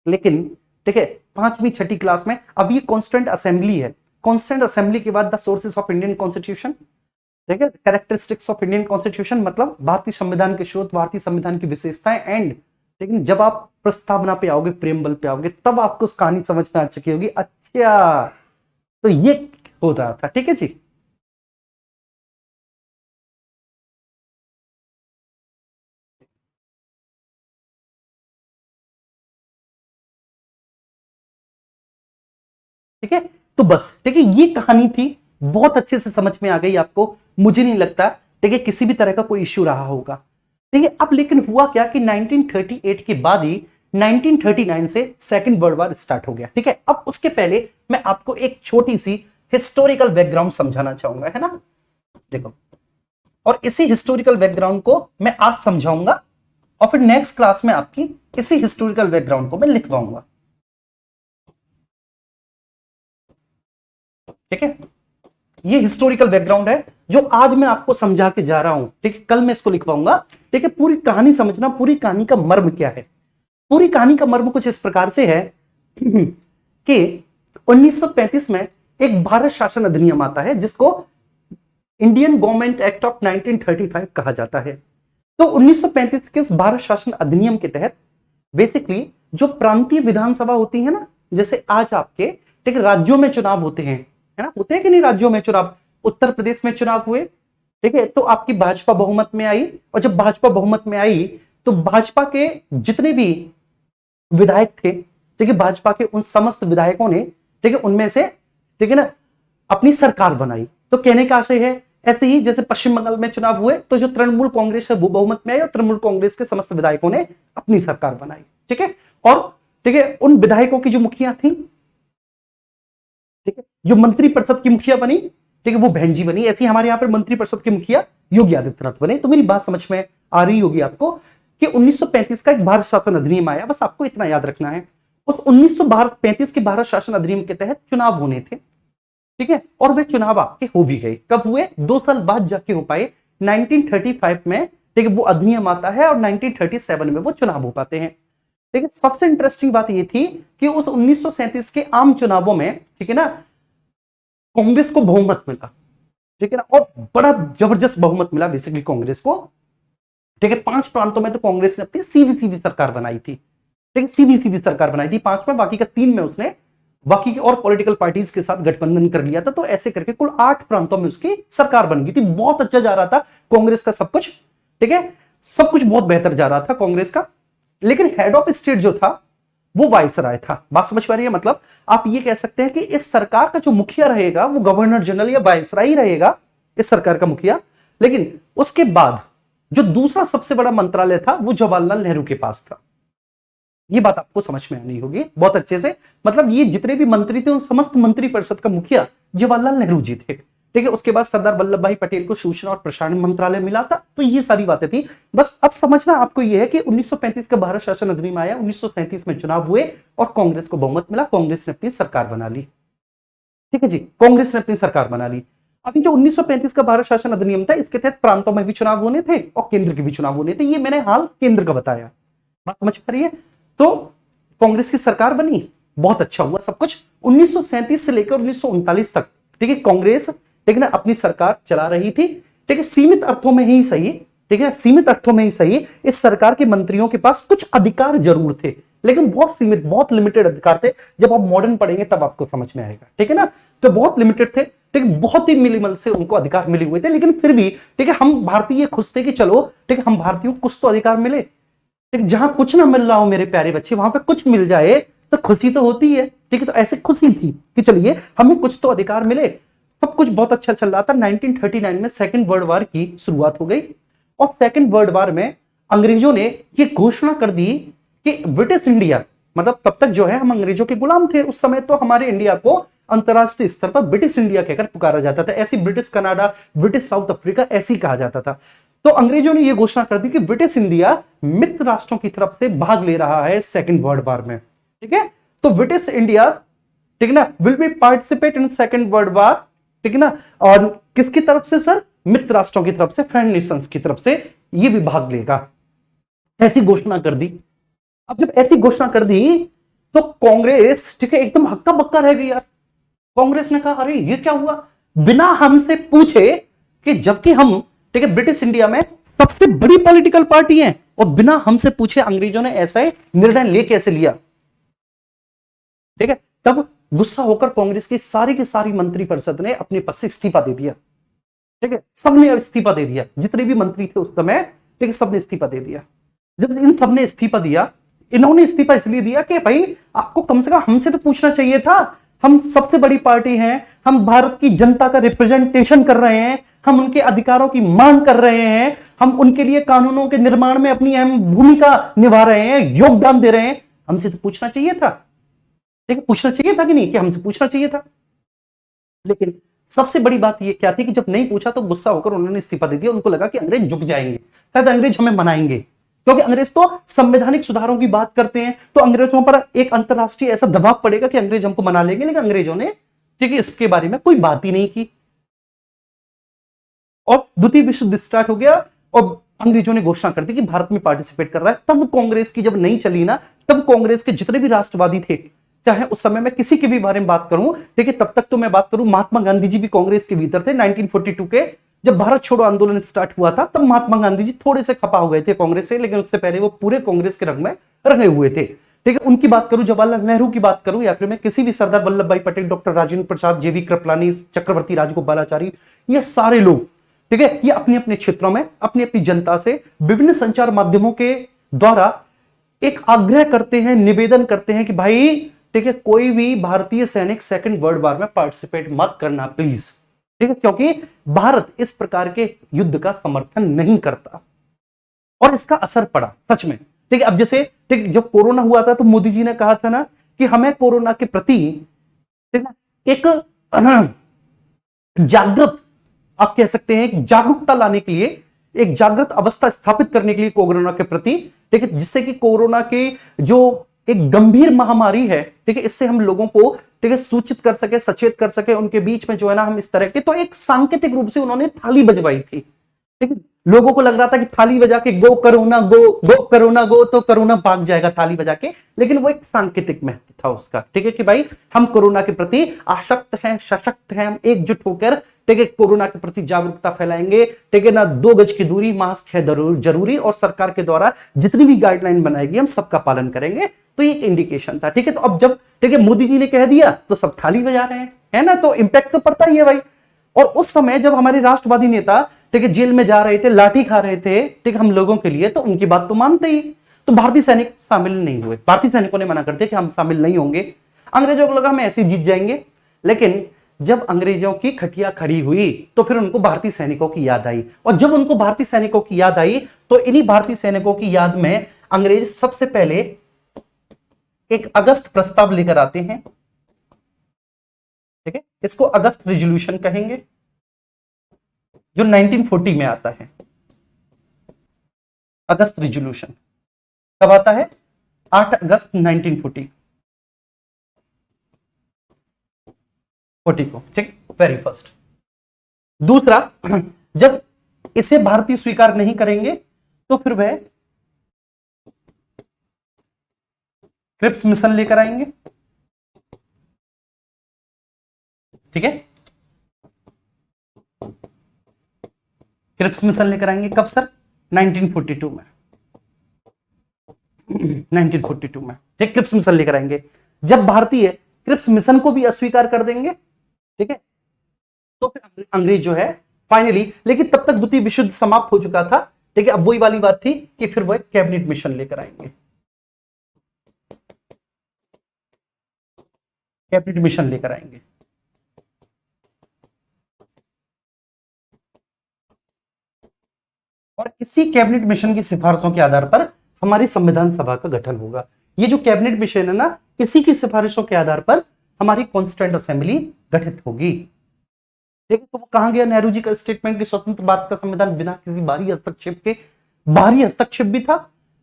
लेकिन ठीक है, 5वीं 6ठी क्लास में, अब ये कॉन्स्टेंट असेंबली है, कॉन्स्टेंट असेंबली के बाद the sources of Indian constitution, ठीक है, कैरेक्टरिस्टिक्स ऑफ इंडियन कॉन्स्टिट्यूशन, मतलब भारतीय संविधान के स्रोत, भारतीय संविधान की विशेषताएं, एंड, लेकिन जब आप प्रस्तावना पे आओगे, प्रेमबल पे आओगे, तब आपको उस कहानी समझ में आ चुकी होगी, अच्छा तो ये हो रहा था। ठीक है जी। ठीक है, तो बस ठीक है, ये कहानी थी, बहुत अच्छे से समझ में आ गई आपको, मुझे नहीं लगता ठीक है किसी भी तरह का कोई इश्यू रहा होगा। ठीक है, अब लेकिन हुआ क्या कि 1938 के बाद ही 1939 से सेकंड वर्ल्ड वॉर स्टार्ट हो गया। ठीक है, अब उसके पहले मैं आपको एक छोटी सी हिस्टोरिकल बैकग्राउंड समझाना चाहूंगा, है ना। देखो, और इसी हिस्टोरिकल बैकग्राउंड को मैं आज समझाऊंगा और फिर नेक्स्ट क्लास में आपकी इसी हिस्टोरिकल बैकग्राउंड को मैं लिखवाऊंगा। ठीक है, ये हिस्टोरिकल बैकग्राउंड है जो आज मैं आपको समझा के जा रहा हूं। ठीक है, कल मैं इसको लिखवाऊंगा। ठीक है, पूरी कहानी समझना, पूरी कहानी का मर्म क्या है। पूरी कहानी का मर्म कुछ इस प्रकार से है कि 1935 में एक भारत शासन अधिनियम आता है जिसको इंडियन गवर्नमेंट एक्ट ऑफ 1935 कहा जाता है। तो 1935 के उस भारत शासन अधिनियम के तहत बेसिकली जो प्रांतीय विधानसभा होती है ना, जैसे आज आपके ठीक राज्यों में चुनाव होते हैं, है ना, होते हैं कि नहीं राज्यों में चुनाव। उत्तर प्रदेश में चुनाव हुए, ठीक है, तो आपकी भाजपा बहुमत में आई, और जब भाजपा बहुमत में आई तो भाजपा के जितने भी विधायक थे, ठीक है, भाजपा के उन समस्त विधायकों ने ठीक है उनमें से ठीक है ना अपनी सरकार बनाई। तो कहने का आशय है ऐसे ही जैसे पश्चिम बंगाल में चुनाव हुए तो जो तृणमूल कांग्रेस है वो बहुमत में आई और तृणमूल कांग्रेस के समस्त विधायकों ने अपनी सरकार बनाई। ठीक है, और ठीक है उन विधायकों की जो मुखिया थी, ठीक है, जो मंत्री परिषद की मुखिया बनी, ठीक है, वो बहन जी बनी। ऐसी हमारे यहां पर मंत्री परिषद के मुखिया योगी आदित्यनाथ बने। तो मेरी बात समझ में आ रही होगी आपको कि 1935 का एक भारत शासन अधिनियम आया, बस आपको इतना याद रखना है। उस 1935 के भारत शासन अधिनियम के तहत चुनाव होने थे, ठीक है, और वे चुनाव आपके हो भी गए। कब हुए? 2 साल बाद जाके हो पाए। 1935 में ठीक है वो अधिनियम आता है और 1937 में वो चुनाव हो पाते हैं। ठीक है, सबसे इंटरेस्टिंग बात ये थी कि उस 1937 के आम चुनावों में ठीक है ना कांग्रेस को बहुमत मिला, ठीक है ना, और बड़ा जबरदस्त बहुमत मिला बेसिकली कांग्रेस को। ठीक है, 5 प्रांतों में तो कांग्रेस ने अपनी सीधी सीधी सरकार बनाई थी, ठीक है, सीधी सीधी सरकार बनाई थी 5 में, बाकी का 3 में उसने बाकी की और पॉलिटिकल पार्टीज के साथ गठबंधन कर लिया था। तो ऐसे करके कुल 8 प्रांतों में उसकी सरकार बन गई थी। बहुत अच्छा जा रहा था कांग्रेस का सब कुछ, ठीक है, सब कुछ बहुत बेहतर जा रहा था कांग्रेस का। लेकिन हेड ऑफ स्टेट जो था वो वायसराय था। बात समझ पा रही है? मतलब आप ये कह सकते हैं कि इस सरकार का जो मुखिया रहेगा वो गवर्नर जनरल या वायसराय ही रहेगा, इस सरकार का मुखिया। लेकिन उसके बाद जो दूसरा सबसे बड़ा मंत्रालय था वो जवाहरलाल नेहरू के पास था। ये बात आपको समझ में आनी होगी बहुत अच्छे से। मतलब ये जितने भी मंत्री थे उन समस्त मंत्री परिषद का मुखिया जवाहरलाल नेहरू जी थे। ठीक है, उसके बाद सरदार वल्लभ भाई पटेल को सूचना और प्रसारण मंत्रालय मिला था। तो ये सारी बातें थी। बस अब समझना आपको ये है कि 1935 का भारत शासन अधिनियम आया, 1937 में चुनाव हुए और कांग्रेस को बहुमत मिला, कांग्रेस ने अपनी सरकार बना ली। ठीक है जी, कांग्रेस ने अपनी सरकार बना ली। अभी जो 1935 का भारत शासन अधिनियम था इसके तहत प्रांतों में भी चुनाव होने थे और केंद्र के भी चुनाव होने थे। ये मैंने हाल केंद्र का बताया। बात समझ पा रही है? तो कांग्रेस की सरकार बनी, बहुत अच्छा हुआ सब कुछ। 1937 से लेकर 1939 तक ठीक है कांग्रेस ठीक है ना अपनी सरकार चला रही थी। ठीक है, सीमित अर्थों में ही सही, ठीक है, सीमित अर्थों में ही सही इस सरकार के मंत्रियों के पास कुछ अधिकार जरूर थे, लेकिन बहुत सीमित, बहुत लिमिटेड अधिकार थे। जब आप मॉडर्न पढ़ेंगे तब आपको समझ में आएगा। ठीक है ना, तो बहुत लिमिटेड थे, ठीक है, बहुत ही मिनिमल से उनको अधिकार मिले हुए थे। लेकिन फिर भी ठीक है हम भारतीय खुश थे कि चलो ठीक है हम भारतीयों को कुछ तो अधिकार मिले। जहां कुछ ना मिल रहा हो मेरे प्यारे बच्चे, वहां पे कुछ मिल जाए तो खुशी तो होती है। ठीक है, तो ऐसे खुशी थी कि चलिए हमें कुछ तो अधिकार मिले। सब कुछ बहुत अच्छा चल रहा था। 1939 में सेकेंड वर्ल्ड वॉर की शुरुआत हो गई और सेकेंड वर्ल्ड वॉर में अंग्रेजों ने ये घोषणा कर दी कि ब्रिटिश इंडिया, मतलब तब तक जो है हम अंग्रेजों के गुलाम थे। उस समय तो हमारे इंडिया को अंतरराष्ट्रीय स्तर पर ब्रिटिश इंडिया कहकर पुकारा जाता था। ऐसी British Canada, British south Africa ऐसी कहा जाता था। तो अंग्रेजों ने यह घोषणा कर दी कि ब्रिटिश इंडिया मित्र राष्ट्रों की तरफ से भाग ले रहा है सेकेंड वर्ल्ड वॉर में। ठीक है, तो ब्रिटिश इंडिया ठीक है ना will be participate in second world war. ठीक है ना, और किसकी तरफ से सर? मित्र राष्ट्रों की तरफ से, फ्रेंड नेशंस की तरफ से ये भी भाग लेगा। ऐसी घोषणा कर दी। अब जब ऐसी घोषणा कर दी तो कांग्रेस ठीक है एकदम हक्का बक्का रह गई यार। कांग्रेस ने कहा अरे ये क्या हुआ, बिना हमसे पूछे, कि जबकि हम ठीक है ब्रिटिश इंडिया में सबसे बड़ी पॉलिटिकल पार्टी है और बिना हमसे पूछे अंग्रेजों ने ऐसा निर्णय ले कैसे लिया। ठीक है, तब गुस्सा होकर कांग्रेस की सारी मंत्री परिषद ने अपने पद से इस्तीफा दे दिया। ठीक है, सबने इस्तीफा दे दिया, जितने भी मंत्री थे उस समय, ठीक है, सबने इस्तीफा दे दिया। जब इन सबने इस्तीफा दिया, इन्होंने इस्तीफा इसलिए दिया कि भाई आपको कम से कम हमसे तो पूछना चाहिए था हम सबसे बड़ी पार्टी हैं, हम भारत की जनता का रिप्रेजेंटेशन कर रहे हैं, हम उनके अधिकारों की मांग कर रहे हैं, हम उनके लिए कानूनों के निर्माण में अपनी अहम भूमिका निभा रहे हैं, योगदान दे रहे हैं। हमसे तो पूछना चाहिए था, ठीक है, पूछना चाहिए था कि नहीं, कि हमसे पूछना चाहिए था। लेकिन सबसे बड़ी बात यह क्या थी कि जब नहीं पूछा तो गुस्सा होकर उन्होंने इस्तीफा दे दिया। उनको लगा कि अंग्रेज झुक जाएंगे, शायद अंग्रेज हमें मनाएंगे, क्योंकि अंग्रेज तो संवैधानिक सुधारों की बात करते हैं, तो अंग्रेजों पर एक अंतरराष्ट्रीय ऐसा दबाव पड़ेगा कि अंग्रेज हमको मना लेंगे। लेकिन अंग्रेजों ने, ठीक है, इसके बारे में कोई बात ही नहीं की और द्वितीय विश्व युद्ध स्टार्ट हो गया और अंग्रेजों ने घोषणा कर दी कि भारत में पार्टिसिपेट कर रहा है। तब कांग्रेस की जब नहीं चली ना, तब कांग्रेस के जितने भी राष्ट्रवादी थे, चाहे उस समय मैं किसी के भी बारे में बात करूं, ठीक है, तब तक तो मैं बात करूं, महात्मा गांधी जी भी कांग्रेस के भीतर थे। 1942 के जब भारत छोड़ो आंदोलन स्टार्ट हुआ था, तब महात्मा गांधी जी थोड़े से खपा हो गए थे कांग्रेस से, लेकिन उससे पहले वो पूरे कांग्रेस के रंग में रंगे हुए थे। ठीक है, उनकी बात करूं, जवाहरलाल नेहरू की बात करूं, या फिर मैं किसी भी सरदार वल्लभ भाई पटेल, डॉक्टर राजेंद्र प्रसाद, जेवी कृपलानी, चक्रवर्ती राजगोपालाचारी, ये सारे लोग, ठीक है, ये अपने अपने क्षेत्रों में अपनी अपनी जनता से विभिन्न संचार माध्यमों के द्वारा एक आग्रह करते हैं, निवेदन करते हैं कि भाई, ठीक है, कोई भी भारतीय सैनिक सेकंड वर्ल्ड वॉर में पार्टिसिपेट मत करना प्लीज, ठीक है, क्योंकि भारत इस प्रकार के युद्ध का समर्थन नहीं करता। और इसका असर पड़ा सच में, ठीक है। अब जैसे, ठीक, जब कोरोना हुआ था तो मोदी जी ने कहा था ना कि हमें कोरोना के प्रति, ठीक है, एक जागृत, आप कह सकते हैं, एक जागरूकता लाने के लिए, एक जागृत अवस्था स्थापित करने के लिए कोरोना के प्रति, ठीक है, जिससे कि कोरोना के जो एक गंभीर महामारी है, ठीक है, इससे हम लोगों को, ठीक है, सूचित कर सके, सचेत कर सके, उनके बीच में जो है ना हम इस तरह के, तो एक सांकेतिक रूप से उन्होंने थाली बजवाई थी, ठीक है। लोगों को लग रहा था कि थाली बजा के go corona go, go corona go, तो करोना भाग जाएगा थाली बजा के, लेकिन वो एक सांकेतिक महत्व था उसका, ठीक है, कि भाई हम कोरोना के प्रति आसक्त हैं, सशक्त हैं, हम एकजुट होकर, ठीक है, कोरोना के प्रति जागरूकता फैलाएंगे, ठीक है ना। 2 गज की दूरी, मास्क है जरूरी, और सरकार के द्वारा जितनी भी गाइडलाइन बनाएगी हम सबका पालन करेंगे। तो ये एक इंडिकेशन था, ठीक है। तो अब जब, ठीक है, मोदी जी ने कह दिया तो सब थाली बजा रहे हैं, है ना, तो इंपैक्ट तो पड़ता ही है भाई। और उस समय जब हमारे राष्ट्रवादी नेता, ठीक है, जेल में जा रहे थे, लाठी खा रहे थे, ठीक, हम लोगों के लिए, तो उनकी बात तो मानते ही। तो भारतीय सैनिक शामिल नहीं हुए, भारतीय सैनिकों ने मना कर दिया कि हम शामिल नहीं होंगे। अंग्रेजों को लगा हम ऐसे जीत जाएंगे, लेकिन जब अंग्रेजों की खटिया खड़ी हुई तो फिर उनको भारतीय सैनिकों की याद आई, और जब उनको भारतीय सैनिकों की याद आई तो इन्हीं भारतीय सैनिकों की याद में अंग्रेज सबसे पहले एक अगस्त प्रस्ताव लेकर आते हैं, ठीक है, इसको अगस्त रेजोल्यूशन कहेंगे, जो 1940 में आता है। अगस्त रेजोल्यूशन कब आता है? 8 अगस्त 1940 को, ठीक, वेरी फर्स्ट। दूसरा, जब इसे भारतीय स्वीकार नहीं करेंगे तो फिर वह क्रिप्स मिशन लेकर आएंगे, ठीक है, क्रिप्स मिशन लेकर आएंगे। कब सर? 1942 में, 1942 में, ठीक, क्रिप्स मिशन लेकर आएंगे। जब भारतीय क्रिप्स मिशन को भी अस्वीकार कर देंगे, ठीक है, तो फिर अंग्रेज जो है फाइनली, लेकिन तब तक द्वितीय विश्व युद्ध समाप्त हो चुका था, ठीक है। अब वही वाली बात थी कि फिर वो कैबिनेट मिशन लेकर आएंगे, कैबिनेट मिशन लेकर आएंगे। और इसी कैबिनेट मिशन की सिफारिशों के आधार पर हमारी संविधान सभा का गठन होगा। ये जो कैबिनेट मिशन है ना, इसी की सिफारिशों के आधार पर हमारी कॉन्स्टिट्यूएंट असेंबली गठित होगी। देखो तो वो कहां गया नेहरू जी का स्टेटमेंट कि स्वतंत्र भारत का संविधान बिना किसी बाहरी हस्तक्षेप के, बाहरी हस्तक्षेप भी था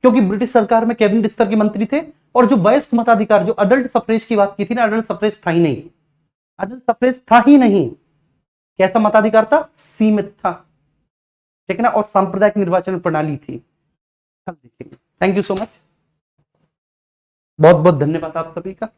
क्योंकि ब्रिटिश सरकार में कैबिनेट स्तर के मंत्री थे, और जो वयस्क मताधिकार, जो अडल्ट सफ्रेज की बात की थी ना, अडल्ट सफ्रेज था ही नहीं, अडल्ट सफ्रेज था ही नहीं। कैसा मताधिकार था? सीमित था, ठीक है ना, और सांप्रदायिक निर्वाचन प्रणाली थी। कल देखेंगे। थैंक यू सो मच, बहुत बहुत धन्यवाद आप सभी का।